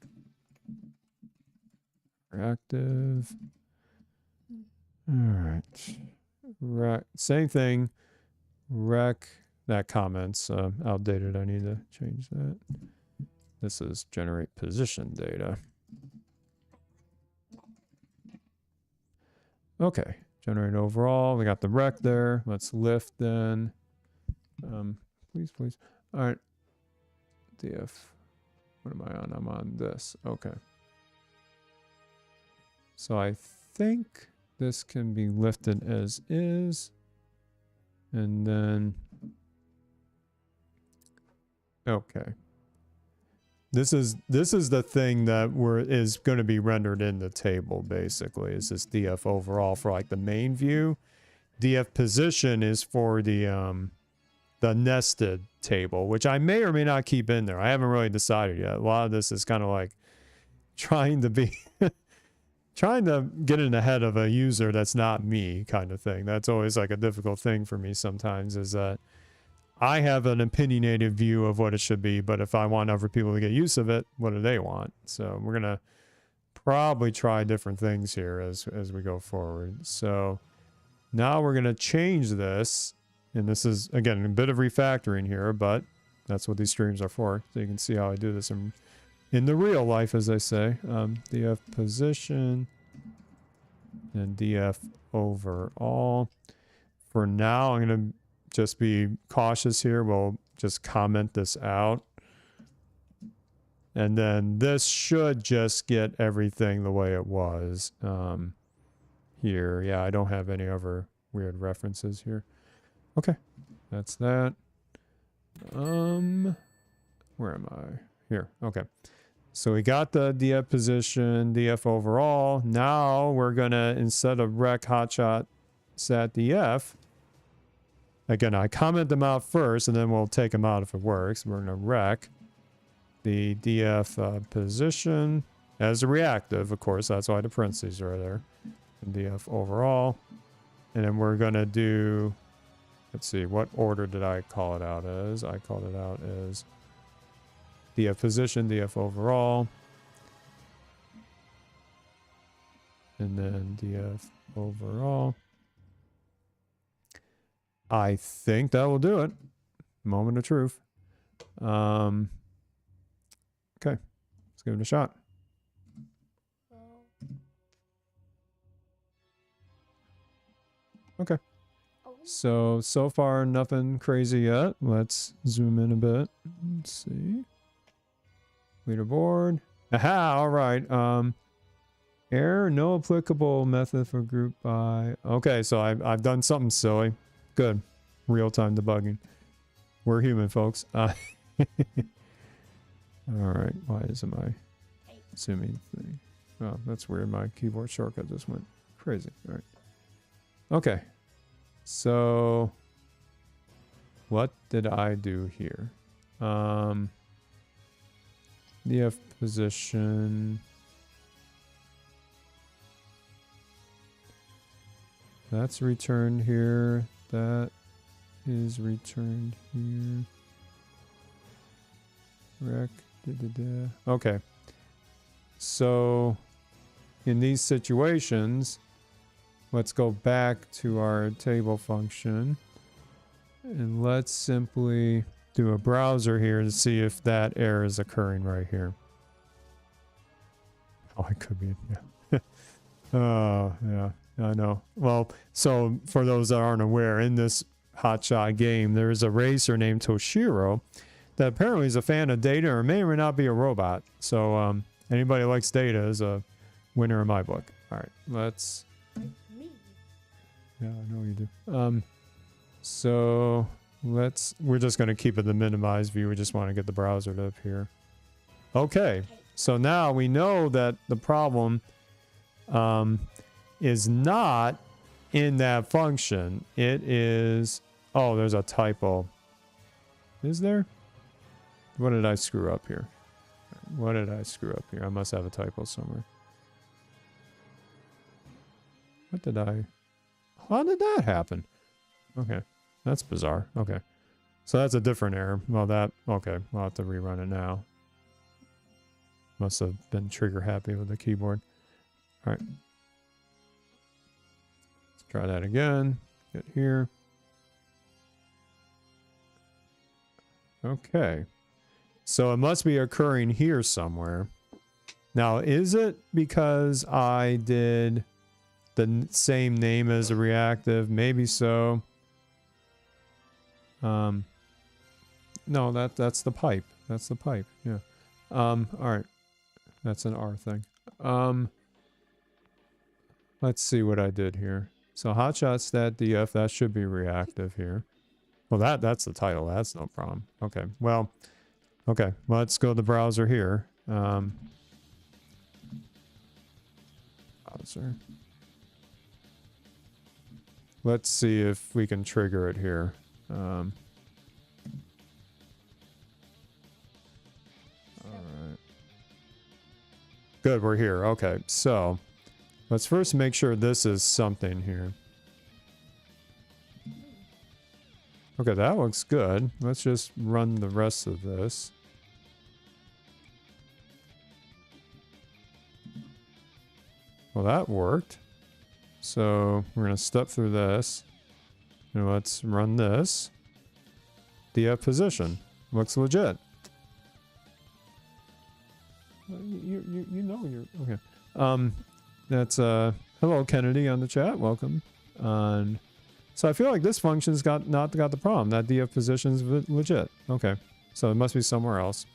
Reactive. All right. Same thing. Rec. That comment's outdated. I need to change that. This is generate position data. Okay. Generate overall. We got the rec there. Let's lift then. Please, please. All right. df. What am I on? I'm on this. Okay. So I think this can be lifted as is. And then... Okay. This is the thing that is going to be rendered in the table, basically. Is this df overall for like the main view. Df position is for the nested table, which I may or may not keep in there. I haven't really decided yet. A lot of this is kind of like trying to be trying to get in the head of a user that's not me kind of thing. That's always like a difficult thing for me sometimes, is that I have an opinionated view of what it should be, but if I want other people to get use of it, what do they want? So we're going to probably try different things here as we go forward. So now we're going to change this. And this is, again, a bit of refactoring here, but that's what these streams are for. So you can see how I do this in the real life, as I say. df position and df overall. For now, I'm going to just be cautious here. We'll just comment this out. And then this should just get everything the way it was here. Yeah, I don't have any other weird references here. Okay, that's that. Where am I? Here, okay. So we got the df position, df overall. Now we're gonna, instead of rec hotshot sat df, again, I comment them out first, and then we'll take them out if it works. We're gonna rec the df position as a reactive, of course. That's why the parentheses are there. And df overall, and then we're gonna do... Let's see, what order did I call it out as? I called it out as df position, df overall, and then df overall. I think that will do it. Moment of truth. Okay, let's give it a shot. Okay. So far, nothing crazy yet. Let's zoom in a bit. Let's see. Leaderboard. Aha, all right. Error, no applicable method for group by. Okay, so I've done something silly. Good. Real-time debugging. We're human, folks. All right. Why isn't my zooming thing? Oh, that's weird. My keyboard shortcut just went crazy. All right. Okay. So, what did I do here? df position. That's returned here. That is returned here. Rec. Okay. So, in these situations, let's go back to our table function. And let's simply do a browser here to see if that error is occurring right here. Oh, it could be. Yeah. Oh, yeah. I know. Well, so for those that aren't aware, in this Hotshot game, there is a racer named Toshiro that apparently is a fan of Data or may or may not be a robot. So anybody who likes Data is a winner in my book. All right, let's... Me. Yeah, I know you do. So we're just going to keep it the minimized view. We just want to get the browser to appear. Okay, so now we know that the problem is not in that function. It is... Oh, there's a typo. Is there? What did I screw up here? What did I screw up here? I must have a typo somewhere. What did I... How did that happen? Okay. That's bizarre. Okay. So that's a different error. Well, that... Okay. I'll have to rerun it now. Must have been trigger happy with the keyboard. Alright. Let's try that again. Get here. Okay. So it must be occurring here somewhere. Now, is it because I did the same name as a reactive? Maybe so. No, that's the pipe. That's the pipe. Yeah. All right. That's an R thing. Let's see what I did here. So hotshot stat df, that should be reactive here. Well, that's the title. That's no problem. Okay. Well, okay. Let's go to the browser here. Browser. Let's see if we can trigger it here. All right. Good, we're here. Okay, so let's first make sure this is something here. Okay, that looks good. Let's just run the rest of this. Well, that worked. So we're going to step through this. And let's run this. DF position. Looks legit. You know you're... Okay. That's... hello, Kennedy on the chat. Welcome. So I feel like this function's not got the problem. That DF position's legit. Okay. So it must be somewhere else.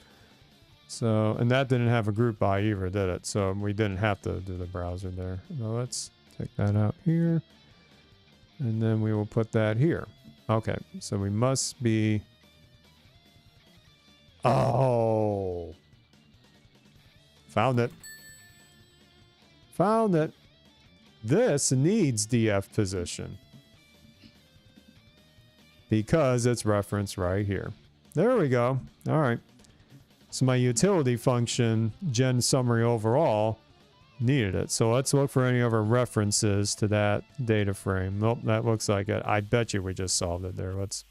So, and that didn't have a group by either, did it? So we didn't have to do the browser there. So let's take that out here. And then we will put that here. Okay. So we must be... Oh! Found it. Found it. This needs DF position. Because it's referenced right here. There we go. All right. So my utility function, gen summary overall, needed it. So let's look for any other references to that data frame. Nope, that looks like it. I bet you we just solved it there. Let's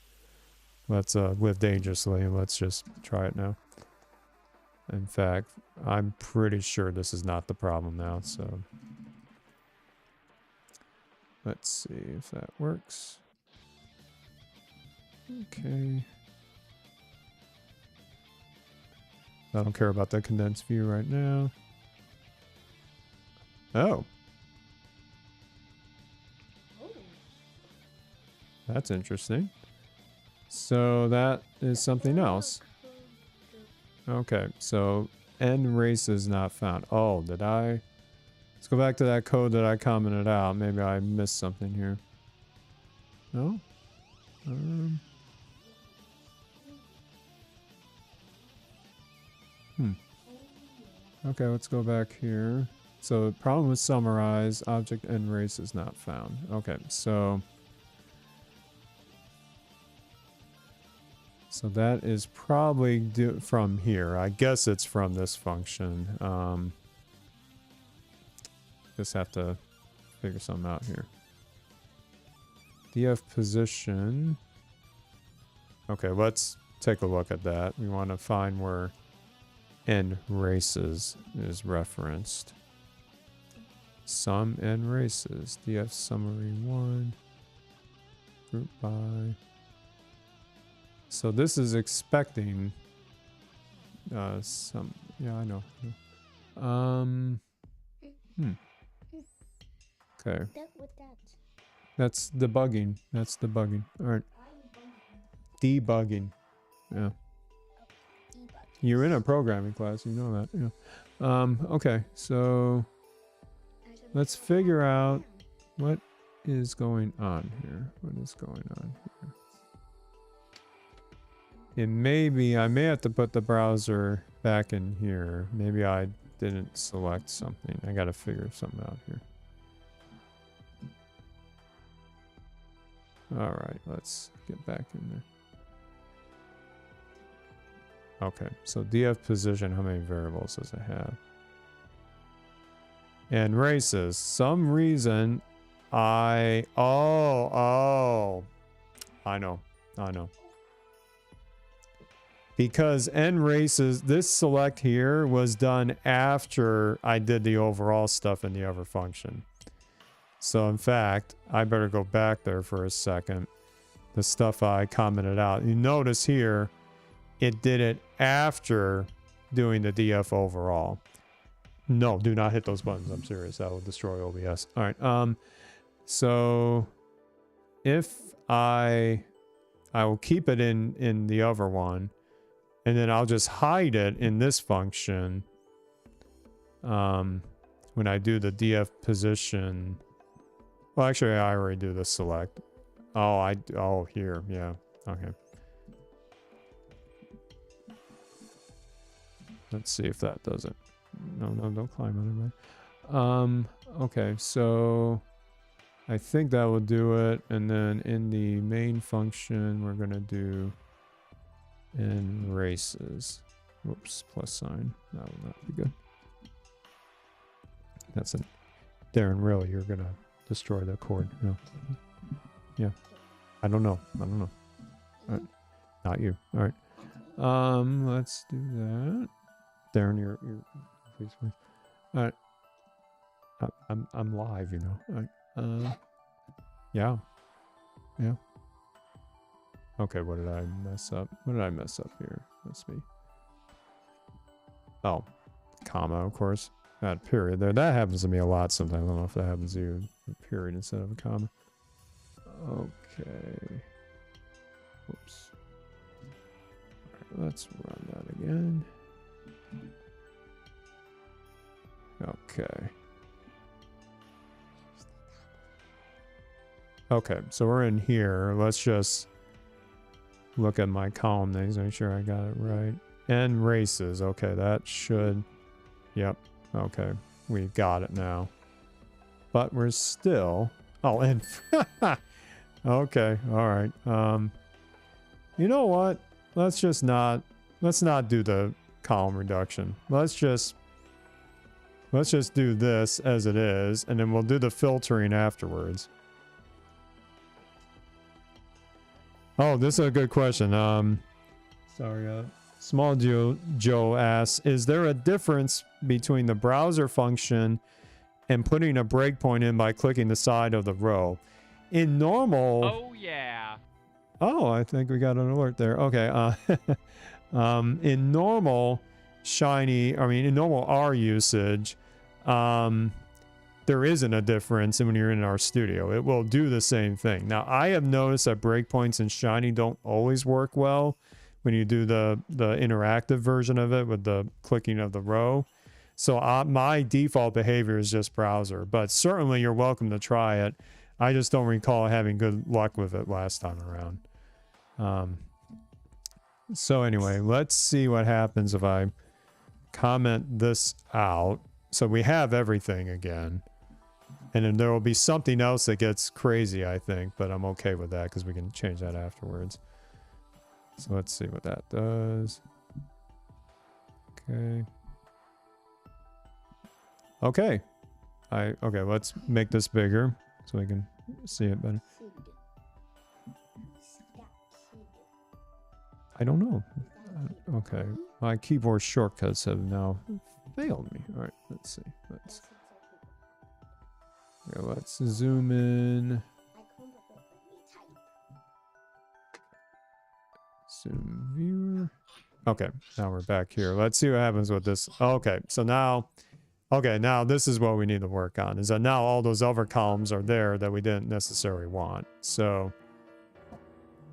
live dangerously and let's just try it now. In fact, I'm pretty sure this is not the problem now, so let's see if that works. Okay. I don't care about the condensed view right now. Oh. That's interesting. So that is something else. Okay, so N race is not found. Oh, did I? Let's go back to that code that I commented out. Maybe I missed something here. No? Okay, let's go back here. So the problem with summarize, object N race is not found. Okay, so that is probably from here. I guess it's from this function. Just have to figure something out here. DF position. Okay, let's take a look at that. We want to find where N races is referenced. Sum N races. DF summary 1. Group by. So this is expecting some... Yeah, I know. Okay. With that. That's debugging. That's debugging. All right. Debugging. Yeah. You're in a programming class. You know that. Yeah. Okay. So let's figure out what is going on here. What is going on here? It may be, I may have to put the browser back in here. Maybe I didn't select something. I got to figure something out here. All right, let's get back in there. Okay, so DF position, how many variables does it have? And races, some reason I know. Because n races, this select here was done after I did the overall stuff in the other function. So in fact, I better go back there for a second. The stuff I commented out. You notice here, it did it after doing the DF overall. No, do not hit those buttons. I'm serious. That will destroy OBS. All right. So if I will keep it in the other one, and then I'll just hide it in this function. When I do the DF position. Well, actually, I already do the select. Oh, here. Yeah. Okay. Let's see if that does it. No, don't climb on it, right? Okay, so I think that will do it. And then in the main function, we're gonna do in races. Whoops, plus sign. That will not be good. That's it. Darren, really, you're gonna destroy the cord. No. Yeah. I don't know. All right. Not you. All right. Let's do that. Darren, you're please. All right. I'm live, you know. All right. Yeah. Okay, what did I mess up? What did I mess up here? Let's see. Oh, comma, of course. That period there. That happens to me a lot sometimes. I don't know if that happens to you. A period instead of a comma. Okay. Whoops. All right, let's run that again. Okay. Okay, so we're in here. Let's just look at my column names, make sure I got it right. And races. Okay, that should... Yep. Okay, we got it now. But we're still... Oh, and... Okay, alright. You know what? Let's not do the column reduction. Let's just do this as it is, and then we'll do the filtering afterwards. Oh, this is a good question. Sorry, Small Joe asks, is there a difference between the browser function and putting a breakpoint in by clicking the side of the row? In normal... Oh, yeah. Oh, I think we got an alert there. Okay. In normal in normal R usage, there isn't a difference when you're in our studio. It will do the same thing. Now, I have noticed that breakpoints in Shiny don't always work well when you do the interactive version of it with the clicking of the row. So my default behavior is just browser, but certainly you're welcome to try it. I just don't recall having good luck with it last time around. So anyway, let's see what happens if I comment this out. So we have everything again. And then there will be something else that gets crazy, I think, but I'm okay with that because we can change that afterwards. So let's see what that does. Okay. Okay. Okay, let's make this bigger so we can see it better. I don't know. Okay. My keyboard shortcuts have now failed me. All right, let's see. Let's zoom in. Zoom viewer. Okay, now we're back here. Let's see what happens with this. Okay, so now Okay, now this is what we need to work on, is that now all those other columns are there that we didn't necessarily want. So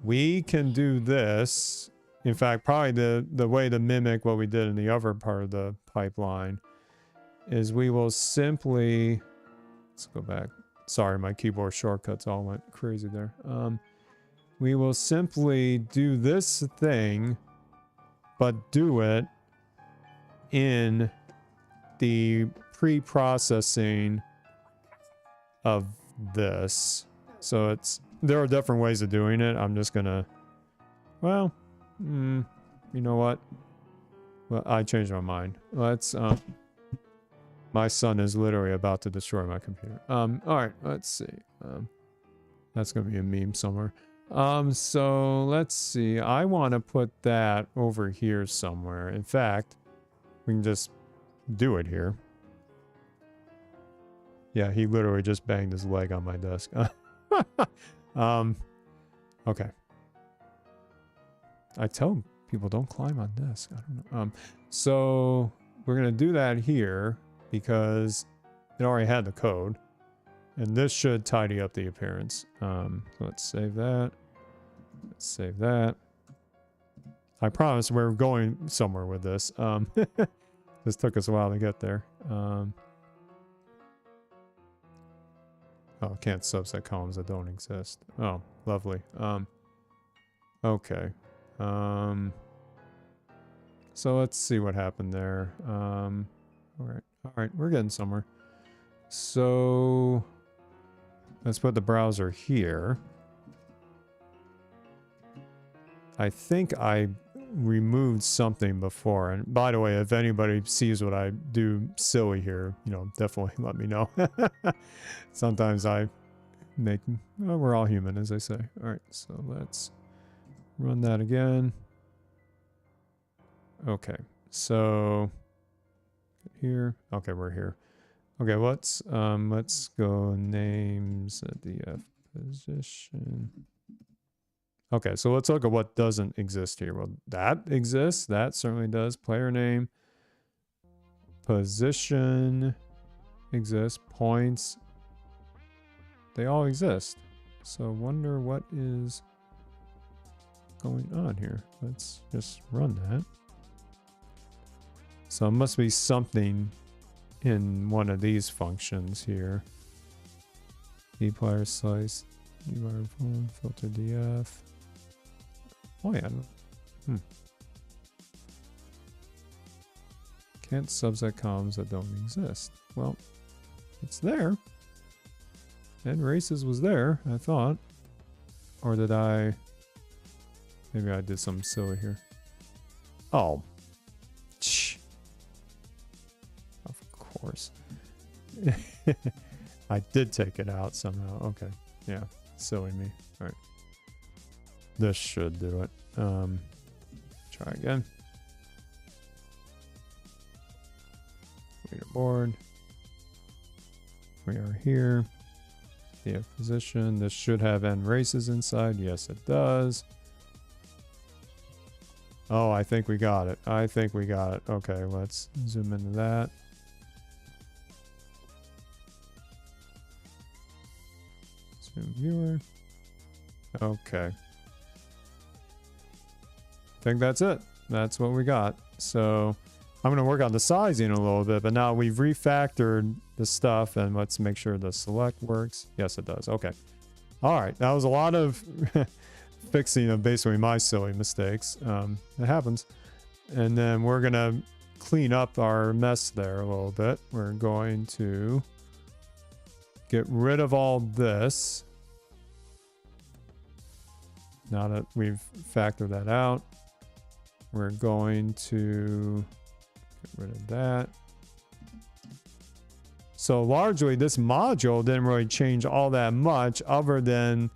we can do this. In fact, probably the way to mimic what we did in the other part of the pipeline is we will simply, let's go back. Sorry, my keyboard shortcuts all went crazy there. We will simply do this thing, but do it in the pre-processing of this. So there are different ways of doing it. I'm just gonna, well, you know what? Well, I changed my mind. Let's, my son is literally about to destroy my computer. All right, let's see. That's gonna be a meme somewhere. So let's see. I want to put that over here somewhere. In fact, we can just do it here. Yeah, he literally just banged his leg on my desk. Okay. I tell people don't climb on desk. I don't know. So we're gonna do that here because it already had the code, and this should tidy up the appearance. So let's save that. Let's save that. I promise we're going somewhere with this. This took us a while to get there. Oh, can't subset columns that don't exist. Oh, lovely. Okay. So let's see what happened there. All right, we're getting somewhere. So let's put the browser here. I think I removed something before, and by the way, if anybody sees what I do silly here, you know, definitely let me know. Sometimes I make, well, we're all human, as I say. All right, so let's run that again. Okay, so here, okay, we're here. Okay, let's go names at df position. Okay, so let's look at what doesn't exist here. Well, that exists. That certainly does. Player name. Position exists. Points. They all exist. So wonder what is going on here. Let's just run that. So it must be something in one of these functions here. dplayer slice. Filter df. Oh yeah. Can't subset columns that don't exist. Well, it's there. And races was there, I thought. Or did I... Maybe I did something silly here. Oh. Of course. I did take it out somehow. Okay. Yeah. Silly me. All right. This should do it. Try again. Leaderboard. We are here. The position. This should have end races inside. Yes, it does. Oh, I think we got it. I think we got it. Okay, let's zoom into that. Zoom viewer. Okay. I think that's it. That's what we got. So I'm going to work on the sizing a little bit, but now we've refactored the stuff, and let's make sure the select works. Yes, it does. Okay. All right. That was a lot of fixing of basically my silly mistakes. It happens. And then we're going to clean up our mess there a little bit. We're going to get rid of all this. Now that we've factored that out, we're going to get rid of that. So largely this module didn't really change all that much other than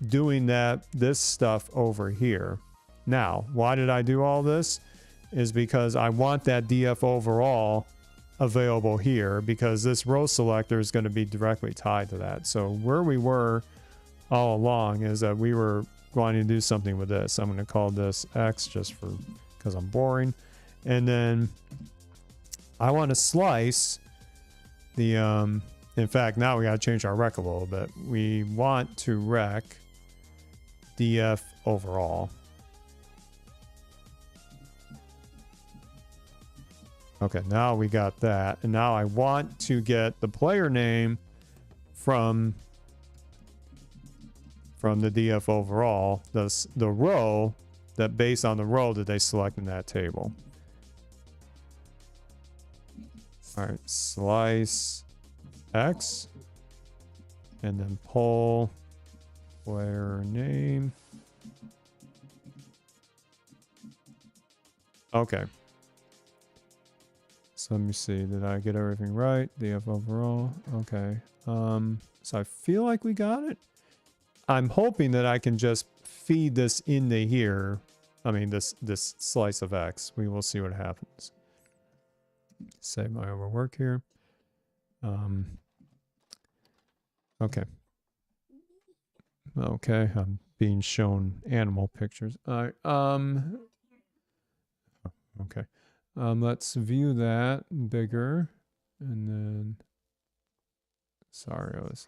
doing this stuff over here. Now, why did I do all this? Is because I want that DF overall available here, because this row selector is going to be directly tied to that. So where we were all along is that we were going to do something with this. I'm going to call this X just because I'm boring. And then I want to slice The in fact, now we got to change our rec a little bit. We want to rec DF overall. Okay, now we got that. And now I want to get the player name from the DF overall, the row that based on the row that they select in that table. All right, slice X and then pull player name. Okay. So let me see. Did I get everything right? DF overall. Okay. So I feel like we got it. I'm hoping that I can just feed this into here. I mean, this slice of X. We will see what happens. Save my overwork here. Okay. Okay, I'm being shown animal pictures. All right. Okay. Let's view that bigger, and then. Sorry, I was.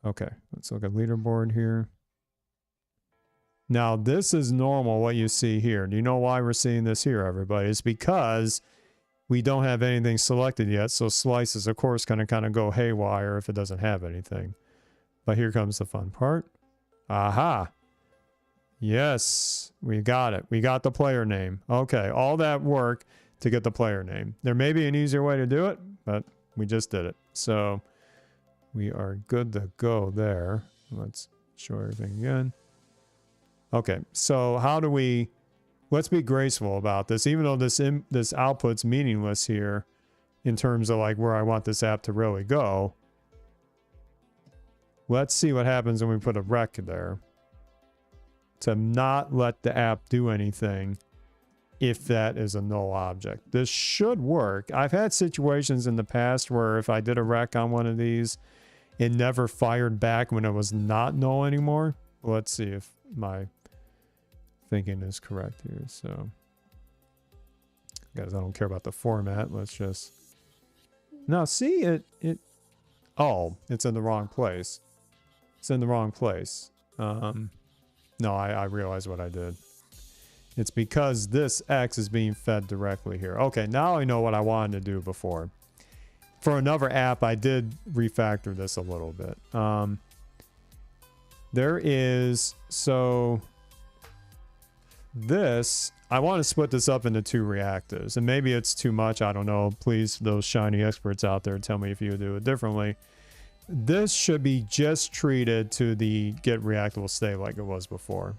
Okay, let's look at leaderboard here. Now, this is normal, what you see here. Do you know why we're seeing this here, everybody? It's because we don't have anything selected yet, so slice is, of course, going to kind of go haywire if it doesn't have anything. But here comes the fun part. Aha! Yes, we got it. We got the player name. Okay, all that work to get the player name. There may be an easier way to do it, but we just did it. So we are good to go there. Let's show everything again. Okay, so how do we... Let's be graceful about this, even though this output's meaningless here in terms of like where I want this app to really go. Let's see what happens when we put a rec there. To not let the app do anything if that is a null object. This should work. I've had situations in the past where if I did a rec on one of these, it never fired back when it was not null anymore. Let's see if my thinking is correct here. So, guys, I don't care about the format. Let's just... Now, see, oh, it's in the wrong place. It's in the wrong place. No, I realize what I did. It's because this X is being fed directly here. Okay, now I know what I wanted to do before. For another app, I did refactor this a little bit. There is... So... This, I want to split this up into two reactives. And maybe it's too much. I don't know. Please, those shiny experts out there, tell me if you do it differently. This should be just treated to the get reactable state like it was before.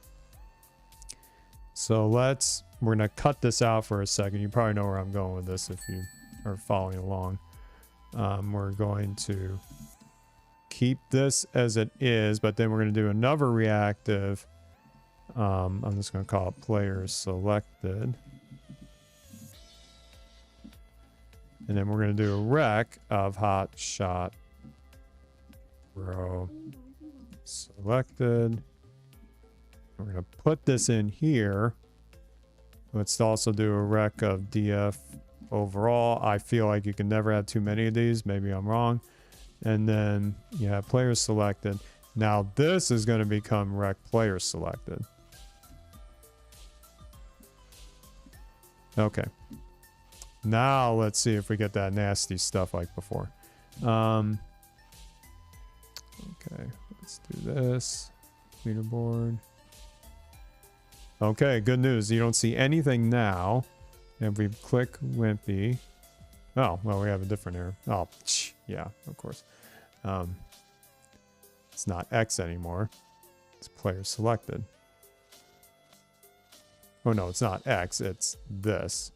So we're going to cut this out for a second. You probably know where I'm going with this if you are following along. We're going to keep this as it is, but then we're going to do another reactive. I'm just going to call it players selected. And then we're going to do a rec of Hotshot row selected. We're going to put this in here. Let's also do a rec of DF overall. I feel like you can never have too many of these. Maybe I'm wrong. And then, yeah, players selected. Now this is going to become rec player selected. Okay. Now let's see if we get that nasty stuff like before. Okay, let's do this. Leaderboard. Okay, good news. You don't see anything now. And if we click Wimpy. Oh, well, we have a different error. Oh, yeah, of course. It's not X anymore. It's player selected. Oh, no, it's not X. It's this.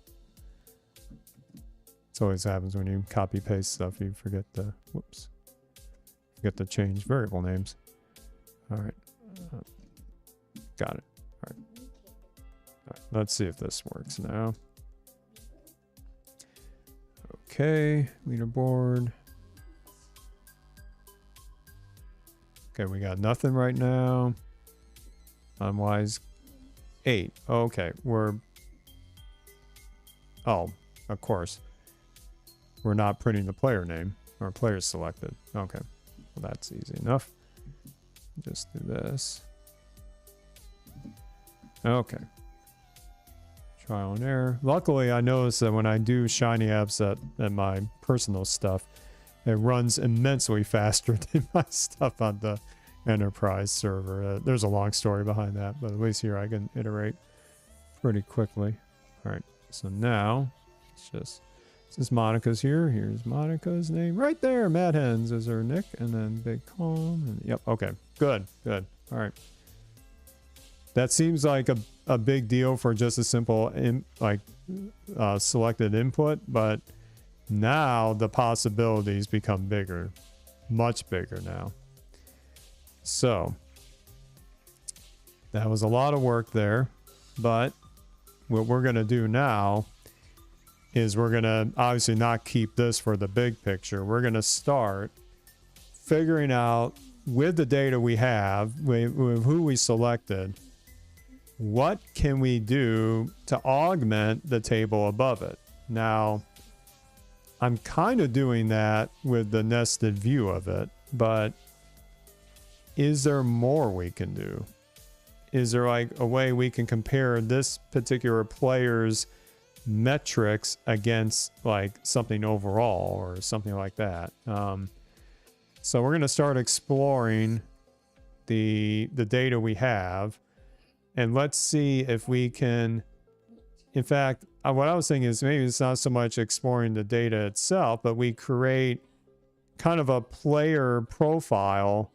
It always happens when you copy paste stuff. You forget the, whoops. Forget to change variable names. All right. Got it. All right. All right. Let's see if this works now. Okay. Leaderboard. Okay, we got nothing right now. Unwise 8. Okay, we're... Oh, of course. we're not printing the player name or player selected. Okay, well, that's easy enough. Just do this. Okay. Trial and error. Luckily, I noticed that when I do Shiny apps at my personal stuff, it runs immensely faster than my stuff on the enterprise server. There's a long story behind that, but at least here I can iterate pretty quickly. All right, so now it's just, since Monica's here, here's Monica's name right there. Mad Hens is her nick, and then Big Calm. And, yep, okay, good, good. All right. That seems like a big deal for just a simple selected input, but now the possibilities become bigger, much bigger now. So that was a lot of work there, but what we're going to do now is we're going to obviously not keep this for the big picture. We're going to start figuring out with the data we have, with who we selected, what can we do to augment the table above it? Now, I'm kind of doing that with the nested view of it, but is there more we can do? Is there like a way we can compare this particular player's metrics against like something overall or something like that? So we're going to start exploring the data we have, and let's see if we can, in fact, what I was thinking is maybe it's not so much exploring the data itself, but we create kind of a player profile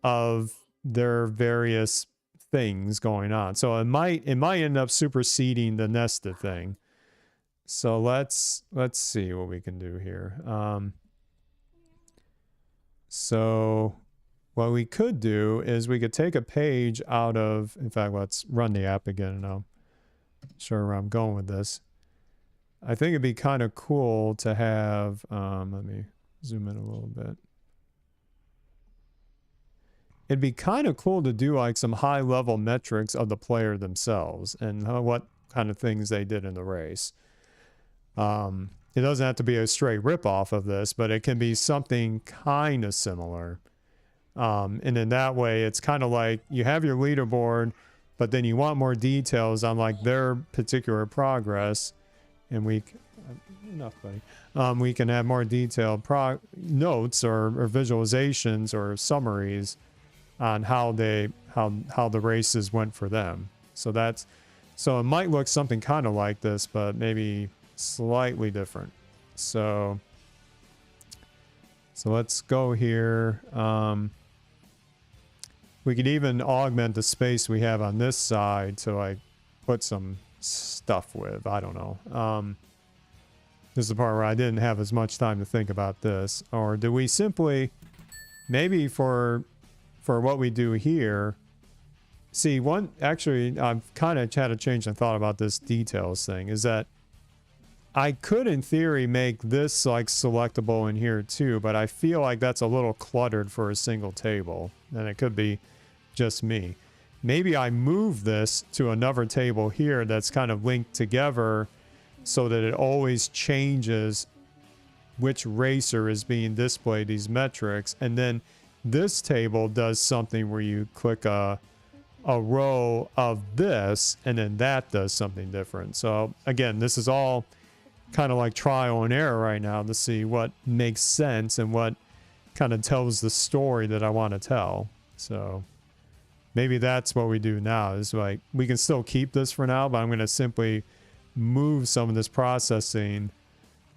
of their various things going on. So it might end up superseding the nested thing. So let's see what we can do here. So what we could do is we could take a page out of, in fact, let's run the app again and I'll show where I'm going with this. I think it'd be kind of cool to have, let me zoom in a little bit. It'd be kind of cool to do like some high level metrics of the player themselves and what kind of things they did in the race. It doesn't have to be a straight ripoff of this, but it can be something kind of similar. And in that way, it's kind of like you have your leaderboard, but then you want more details on like their particular progress. And we can have more detailed notes or visualizations or summaries on how the races went for them. So it might look something kind of like this, but maybe slightly different. So let's go here. We could even augment the space we have on this side to like put some stuff with. I don't know. This is the part where I didn't have as much time to think about this. Or do we simply, maybe for what we do here, see, actually, I've kind of had a change in thought about this details thing, is that I could, in theory, make this like selectable in here too, but I feel like that's a little cluttered for a single table, and it could be just me. Maybe I move this to another table here that's kind of linked together so that it always changes which racer is being displayed these metrics, and then this table does something where you click a row of this, and then that does something different. So again, this is all kind of like trial and error right now to see what makes sense and what kind of tells the story that I want to tell. So maybe that's what we do now, is like we can still keep this for now, but I'm going to simply move some of this processing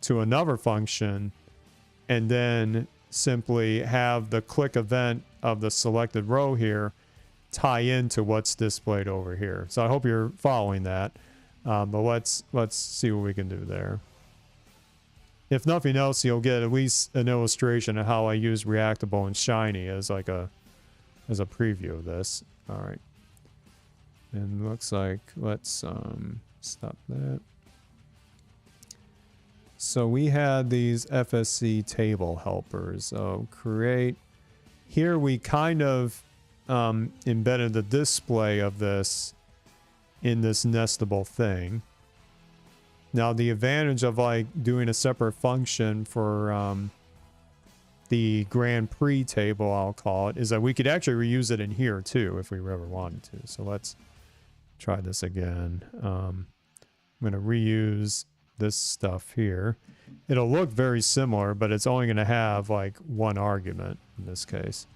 to another function and then simply have the click event of the selected row here tie into what's displayed over here. So I hope you're following that. But let's see what we can do there. If nothing else, you'll get at least an illustration of how I use Reactable and Shiny as like as a preview of this. All right. And looks like, let's stop that. So we had these FSC table helpers. So create. Here we kind of embedded the display of this in this nestable thing. Now, the advantage of like doing a separate function for the Grand Prix table, I'll call it, is that we could actually reuse it in here too if we ever wanted to. So let's try this again. I'm going to reuse this stuff here. It'll look very similar, but it's only going to have like one argument in this case.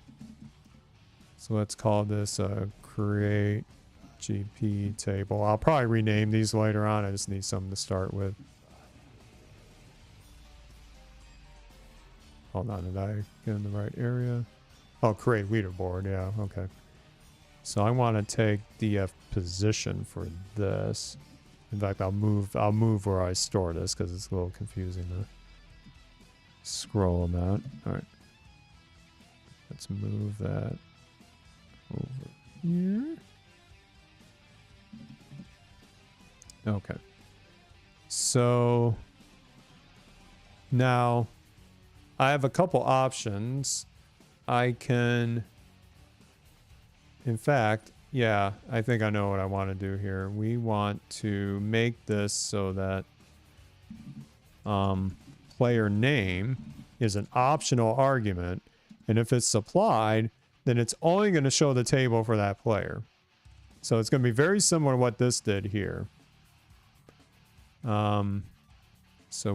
So let's call this a create GP table. I'll probably rename these later on. I just need something to start with. Hold on, did I get in the right area? Oh, create leaderboard. Yeah, okay. So I want to take DF position for this. In fact, I'll move where I store this because it's a little confusing to scroll that. All right. Let's move that over here. Okay. So now I have a couple options. I can, in fact, yeah, I think I know what I want to do here. We want to make this so that player name is an optional argument. And if it's supplied, then it's only going to show the table for that player. So it's going to be very similar to what this did here. So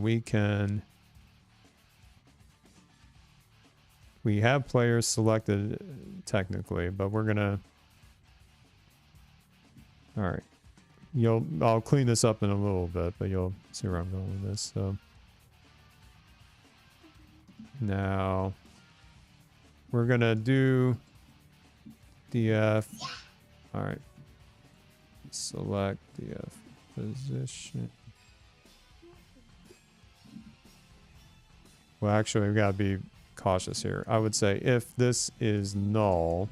we have players selected technically, but we're gonna, all right, I'll clean this up in a little bit, but you'll see where I'm going with this. So now we're gonna do DF, all right, select DF position. Well, actually, we've got to be cautious here. I would say if this is null,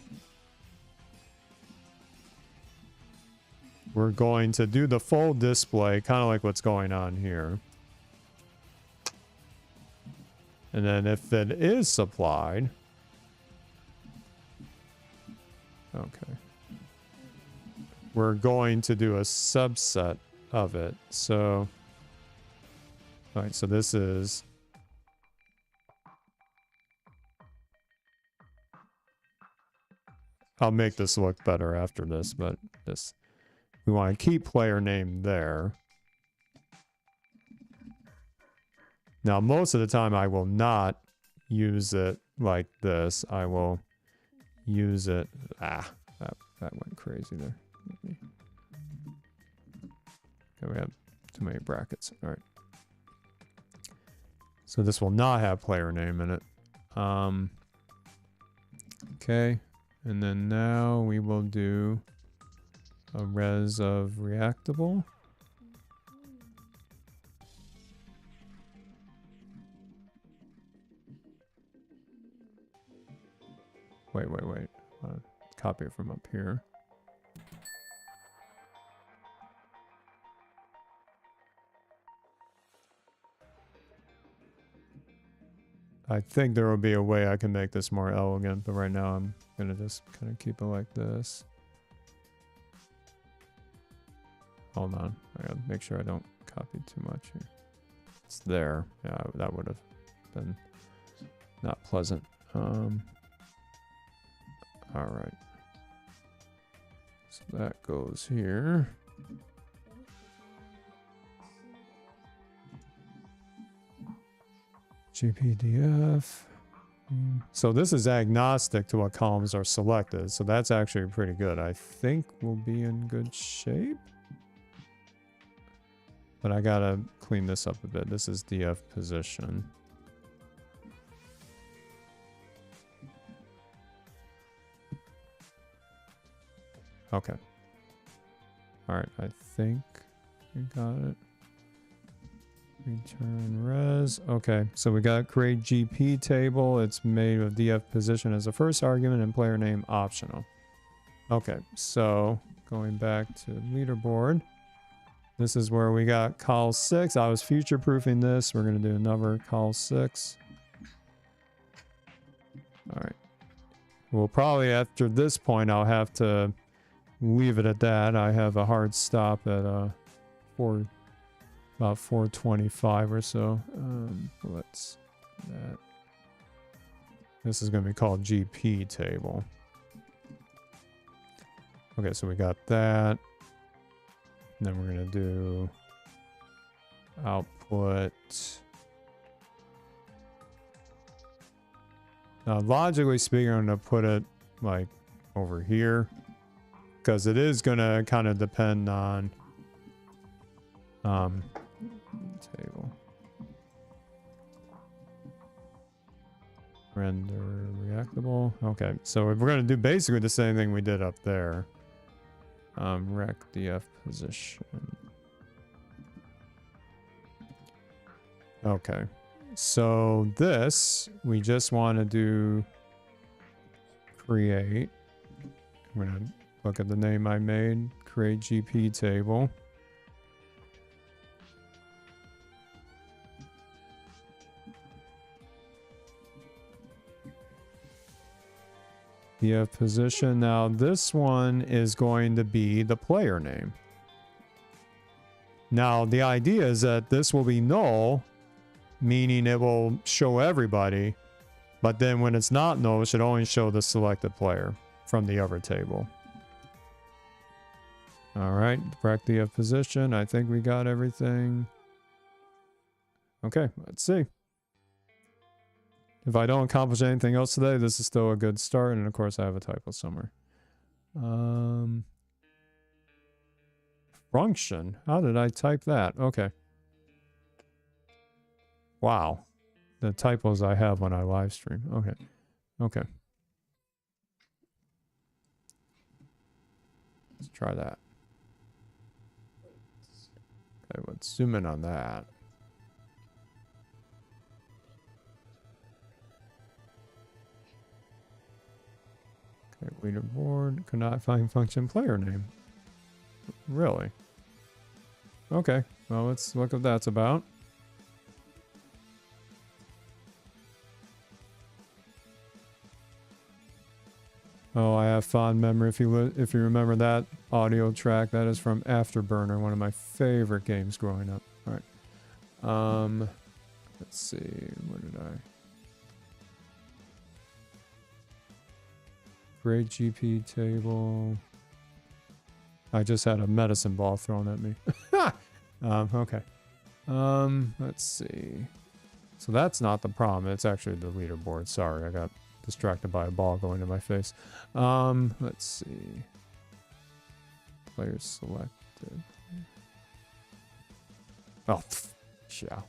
we're going to do the full display, kind of like what's going on here. And then if it is supplied, okay, we're going to do a subset of it. So, all right, so this is, I'll make this look better after this, but this, we want to keep player name there. Now, most of the time I will not use it like this. I will use it, that went crazy there. Okay, we have too many brackets. All right. So this will not have player name in it. Okay. And then now we will do a res of Reactable. Wait. Copy it from up here. I think there will be a way I can make this more elegant, but right now I'm gonna just kind of keep it like this. Hold on, I gotta make sure I don't copy too much here. It's there. Yeah, that would have been not pleasant. All right. So that goes here. GPDF. So this is agnostic to what columns are selected. So that's actually pretty good. I think we'll be in good shape. But I gotta clean this up a bit. This is DF position. Okay. All right, I think we got it. Return res. Okay, so we got create GP table. It's made with DF position as the first argument and player name optional. Okay, so going back to leaderboard. This is where we got call 6. I was future proofing this. We're going to do another call 6. All right. Well, probably after this point, I'll have to leave it at that. I have a hard stop at 4 about 425 or so. Let's that. This is going to be called GP table. Okay, so we got that. And then we're going to do output. Now, logically speaking, I'm going to put it like over here, because it is going to kind of depend on table. Render reactable. Okay, so we're going to do basically the same thing we did up there. Rec df position. Okay, so this we just want to do create. I'm going to look at the name I made, create GP table. Yeah, position. Now this one is going to be the player name. Now the idea is that this will be null, meaning it will show everybody, but then when it's not null, it should only show the selected player from the other table. All right, correct the position. I think we got everything. Okay, let's see. If I don't accomplish anything else today, this is still a good start. And of course, I have a typo somewhere. Function. How did I type that? Okay. Wow. The typos I have when I live stream. Okay. Okay. Let's try that. Okay, let's zoom in on that. Okay, leaderboard, could not find function player name. Really? Okay, well, let's look what that's about. Oh, I have fond memory. If you remember that audio track, that is from Afterburner, one of my favorite games growing up. All right. Let's see. What did I? Great GP table. I just had a medicine ball thrown at me. Okay. Let's see. So that's not the problem. It's actually the leaderboard. Sorry, I got distracted by a ball going to my face. Let's see. Players selected. Oh, yeah.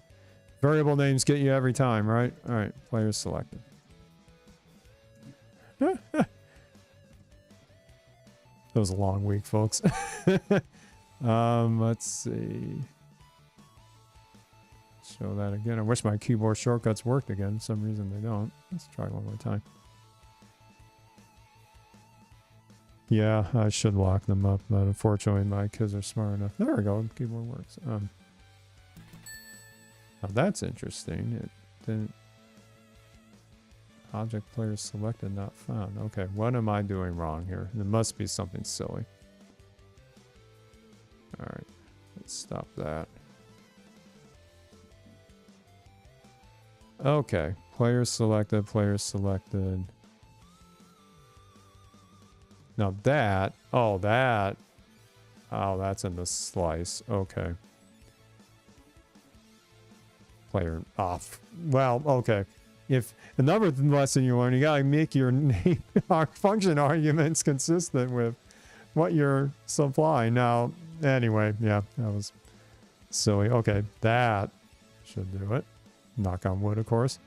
Variable names get you every time, right? All right, players selected. That was a long week, folks. Let's see. Show that again. I wish my keyboard shortcuts worked again. For some reason they don't. Let's try one more time. Yeah, I should lock them up, but unfortunately my kids are smart enough. There we go. Keyboard works. Now that's interesting. It didn't. Object player selected, not found. Okay, what am I doing wrong here? There must be something silly. Alright, let's stop that. Okay, player selected, player selected. Now that, oh, that's in the slice. Okay. Player off. Well, okay. If another lesson you learn, you gotta make your name function arguments consistent with what you're supplying. Now, anyway, yeah, that was silly. Okay, that should do it. Knock on wood, of course.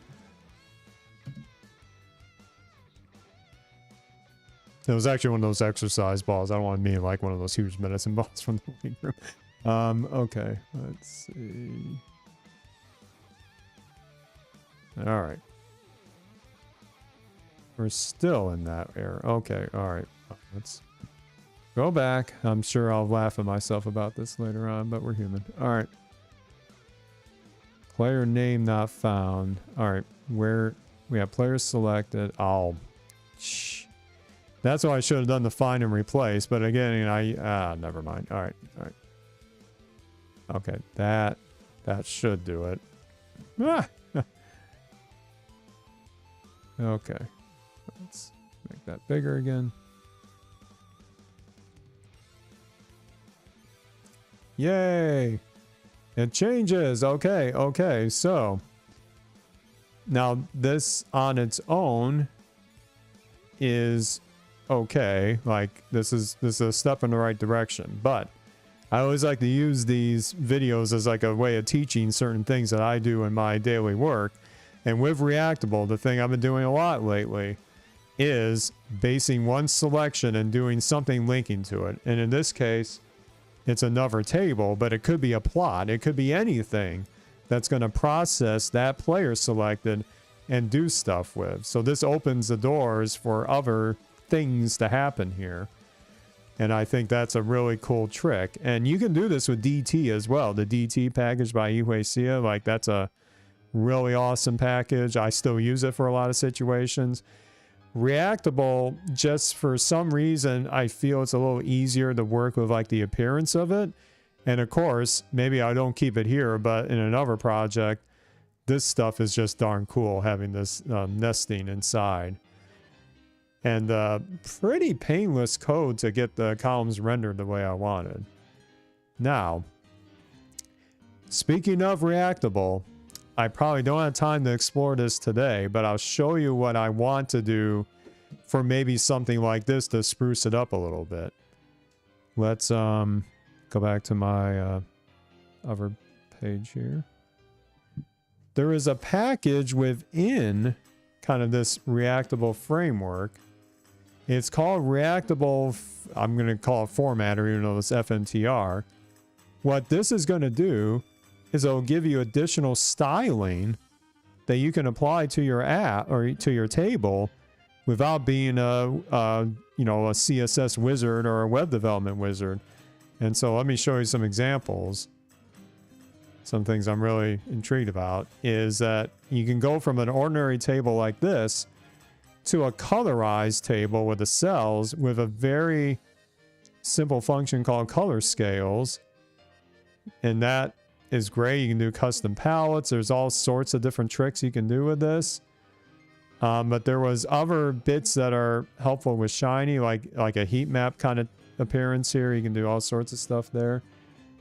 It was actually one of those exercise balls. I don't want to mean like one of those huge medicine balls from the league room. Okay, let's see. All right. We're still in that error. Okay, all right. Let's go back. I'm sure I'll laugh at myself about this later on, but we're human. All right. Player name not found. All right. Where we have players selected. Oh, shh. That's why I should have done the find and replace. But again, never mind. All right. All right. Okay. That That should do it. Ah! Okay. Let's make that bigger again. Yay! It changes. Okay, okay. So now this on its own is okay. Like this is a step in the right direction. But I always like to use these videos as like a way of teaching certain things that I do in my daily work. And with Reactable, the thing I've been doing a lot lately is basing one selection and doing something linking to it. And in this case, it's another table, but it could be a plot. It could be anything that's going to process that player selected and do stuff with. So this opens the doors for other things to happen here. And I think that's a really cool trick. And you can do this with DT as well. The DT package by Ihuesia, like that's a really awesome package. I still use it for a lot of situations. Reactable, just for some reason, I feel it's a little easier to work with like the appearance of it. And of course, maybe I don't keep it here, but in another project, this stuff is just darn cool having this nesting inside. And pretty painless code to get the columns rendered the way I wanted. Now, speaking of Reactable, I probably don't have time to explore this today, but I'll show you what I want to do for maybe something like this to spruce it up a little bit. Let's go back to my other page here. There is a package within kind of this Reactable framework. It's called Reactable, I'm going to call it Formatter, even though it's FMTR. What this is going to do is it'll give you additional styling that you can apply to your app or to your table without being a CSS wizard or a web development wizard. And so let me show you some examples. Some things I'm really intrigued about is that you can go from an ordinary table like this to a colorized table with the cells with a very simple function called color scales. And that is great. You can do custom palettes. There's all sorts of different tricks you can do with this. But there was other bits that are helpful with Shiny, like a heat map kind of appearance here. You can do all sorts of stuff there.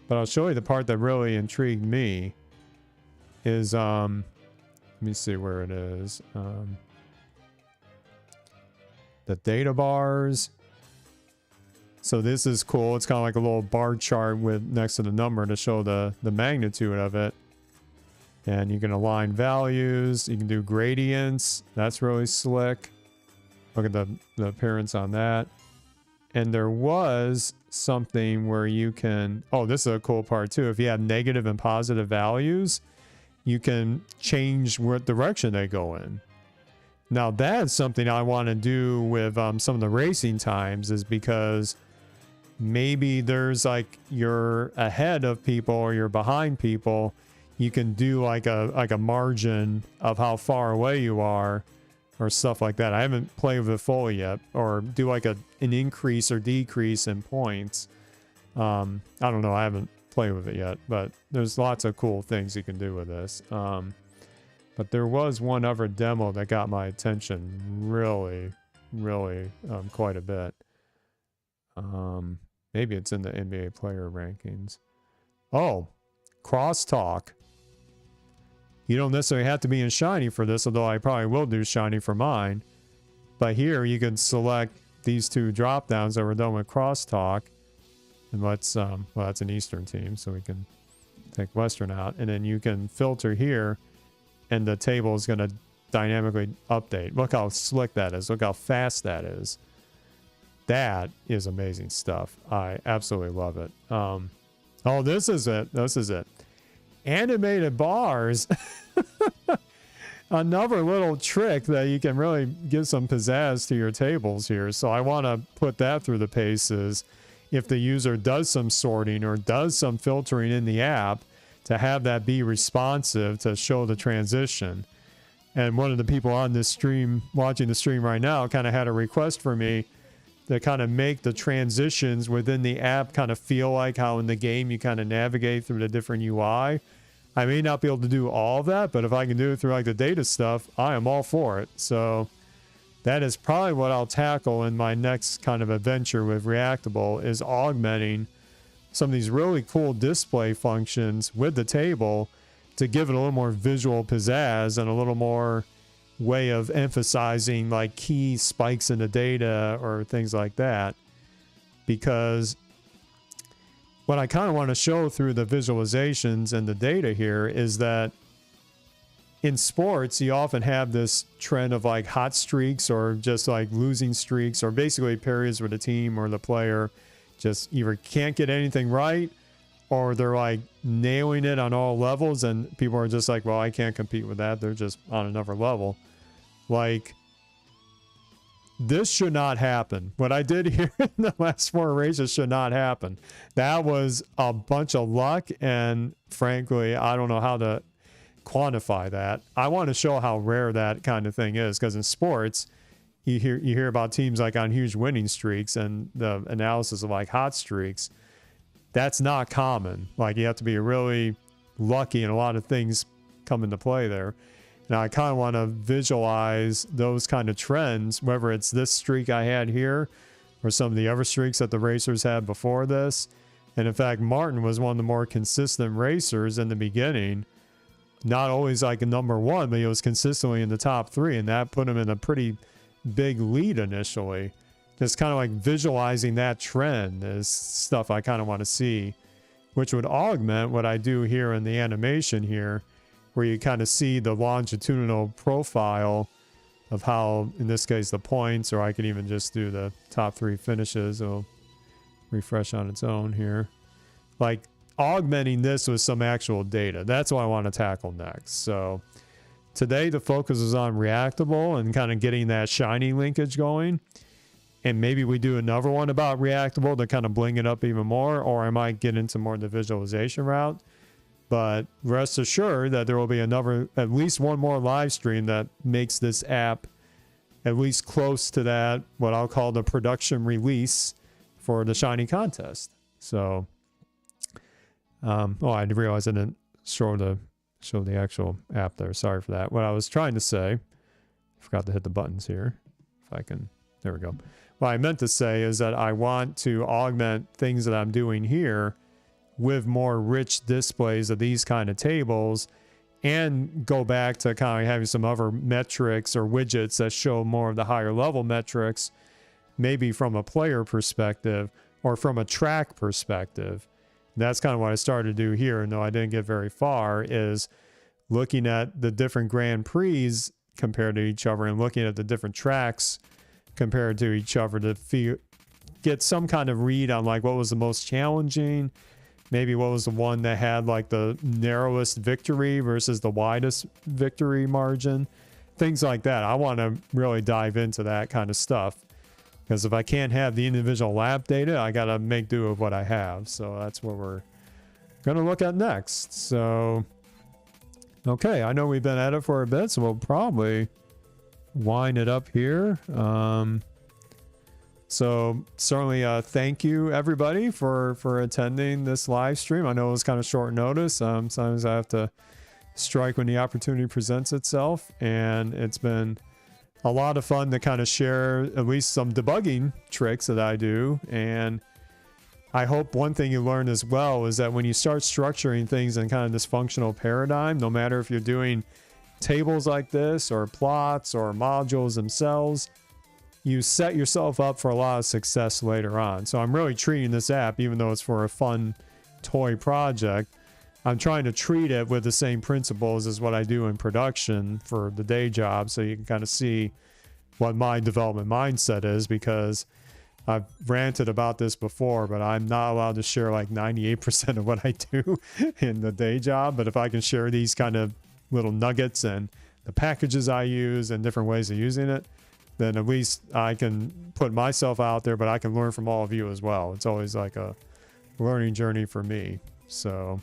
But I'll show you the part that really intrigued me is, let me see where it is. The data bars. So this is cool. It's kind of like a little bar chart with next to the number to show the magnitude of it. And you can align values. You can do gradients. That's really slick. Look at the appearance on that. And there was something where you can... Oh, this is a cool part too. If you have negative and positive values, you can change what direction they go in. Now that's something I want to do with some of the racing times, is because maybe there's like you're ahead of people or you're behind people. You can do like a margin of how far away you are or stuff like that. I haven't played with it fully yet, or do like an increase or decrease in points. I don't know. I haven't played with it yet, but there's lots of cool things you can do with this. But there was one other demo that got my attention really quite a bit. Maybe it's in the NBA player rankings. Oh, crosstalk. You don't necessarily have to be in Shiny for this, although I probably will do Shiny for mine. But here you can select these two drop downs that were done with crosstalk. And let's, well, that's an Eastern team, so we can take Western out. And then you can filter here, and the table is going to dynamically update. Look how slick that is. Look how fast that is. That is amazing stuff. I absolutely love it. Oh, this is it. This is it. Animated bars. Another little trick that you can really give some pizzazz to your tables here. So I want to put that through the paces. If the user does some sorting or does some filtering in the app, to have that be responsive to show the transition. And one of the people on this stream, watching the stream right now, kind of had a request for me to kind of make the transitions within the app kind of feel like how in the game you kind of navigate through the different UI. I may not be able to do all of that, but if I can do it through like the data stuff, I am all for it. So that is probably what I'll tackle in my next kind of adventure with Reactable, is augmenting some of these really cool display functions with the table to give it a little more visual pizzazz and a little more way of emphasizing like key spikes in the data or things like that. Because what I kind of want to show through the visualizations and the data here is that in sports, you often have this trend of like hot streaks or just like losing streaks, or basically periods where the team or the player just either can't get anything right, or they're like nailing it on all levels, and people are just like, well, I can't compete with that. They're just on another level. Like, this should not happen. What I did here in the last 4 races should not happen. That was a bunch of luck, and frankly, I don't know how to quantify that. I want to show how rare that kind of thing is, because in sports, you hear about teams like on huge winning streaks, and the analysis of like hot streaks. That's not common. Like, you have to be really lucky, and a lot of things come into play there. Now, I kind of want to visualize those kind of trends, whether it's this streak I had here or some of the other streaks that the racers had before this. And in fact, Martin was one of the more consistent racers in the beginning. Not always like a number 1, but he was consistently in the top 3, and that put him in a pretty big lead initially. Just kind of like visualizing that trend is stuff I kind of want to see, which would augment what I do here in the animation here, where you kind of see the longitudinal profile of how, in this case, the points, or I could even just do the top 3 finishes. It'll refresh on its own here. Like, augmenting this with some actual data. That's what I want to tackle next. So today the focus is on Reactable and kind of getting that shiny linkage going. And maybe we do another one about Reactable to kind of bling it up even more, or I might get into more of the visualization route. But rest assured that there will be at least one more live stream that makes this app at least close to that, what I'll call the production release for the shiny contest. So, I realized I didn't show the actual app there. Sorry for that. What I was trying to say, I forgot to hit the buttons here. If I can, there we go. What I meant to say is that I want to augment things that I'm doing here with more rich displays of these kind of tables, and go back to kind of having some other metrics or widgets that show more of the higher level metrics, maybe from a player perspective or from a track perspective. That's kind of what I started to do here, and though I didn't get very far, is looking at the different Grand Prix compared to each other, and looking at the different tracks compared to each other to get some kind of read on like what was the most challenging, maybe what was the one that had like the narrowest victory versus the widest victory margin, things like that. I want to really dive into that kind of stuff, because if I can't have the individual lap data, I got to make do with what I have. So that's what we're going to look at next. So, okay, I know we've been at it for a bit, so we'll probably wind it up here. So certainly thank you everybody for attending this live stream. I know it was kind of short notice. Sometimes I have to strike when the opportunity presents itself, and it's been a lot of fun to kind of share at least some debugging tricks that I do. And I hope one thing you learned as well is that when you start structuring things in kind of this functional paradigm, no matter if you're doing tables like this or plots or modules themselves, you set yourself up for a lot of success later on. So I'm really treating this app, even though it's for a fun toy project, I'm trying to treat it with the same principles as what I do in production for the day job, so you can kind of see what my development mindset is, because I've ranted about this before, but I'm not allowed to share like 98% of what I do in the day job. But if I can share these kind of little nuggets and the packages I use and different ways of using it, then at least I can put myself out there, but I can learn from all of you as well. It's always like a learning journey for me. So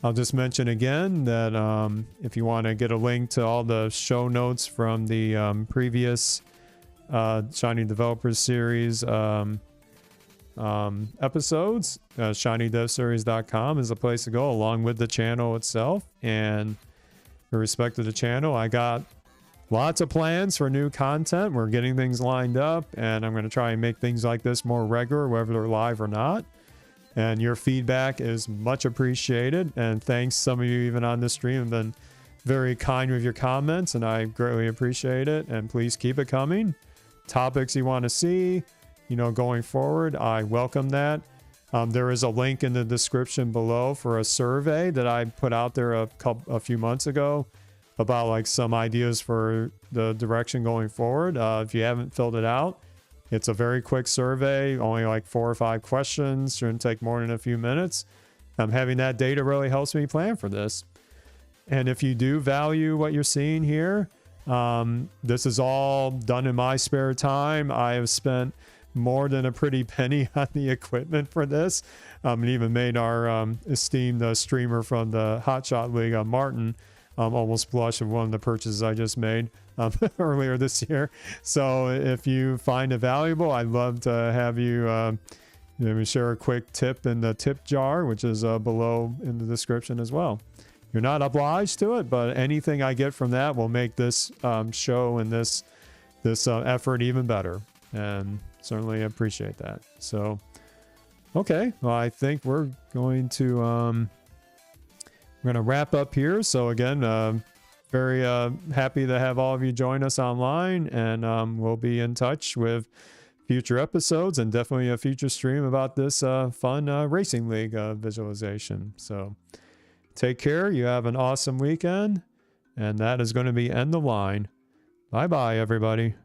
I'll just mention again that if you want to get a link to all the show notes from the previous Shiny Developers series, episodes, shinydevseries.com is the place to go, along with the channel itself. And with respect to the channel, I got lots of plans for new content. We're getting things lined up, and I'm going to try and make things like this more regular, whether they're live or not. And your feedback is much appreciated. And thanks, some of you even on this stream have been very kind with your comments, and I greatly appreciate it. And please keep it coming. Topics you want to see, you know, going forward, I welcome that. There is a link in the description below for a survey that I put out there a few months ago about like some ideas for the direction going forward. If you haven't filled it out, it's a very quick survey, only like 4 or 5 questions, shouldn't take more than a few minutes. Having that data really helps me plan for this. And if you do value what you're seeing here, this is all done in my spare time. I have spent more than a pretty penny on the equipment for this. And even made our esteemed streamer from the Hotshot League, Martin, almost blush of one of the purchases I just made earlier this year. So if you find it valuable, I'd love to have you maybe share a quick tip in the tip jar, which is below in the description as well. You're not obliged to it, but anything I get from that will make this show and this effort even better. And certainly appreciate that. So, okay, well, I think we're going to wrap up here. So again, very happy to have all of you join us online, and we'll be in touch with future episodes and definitely a future stream about this fun racing league visualization. So take care. You have an awesome weekend, and that is going to be end the line. Bye bye, everybody.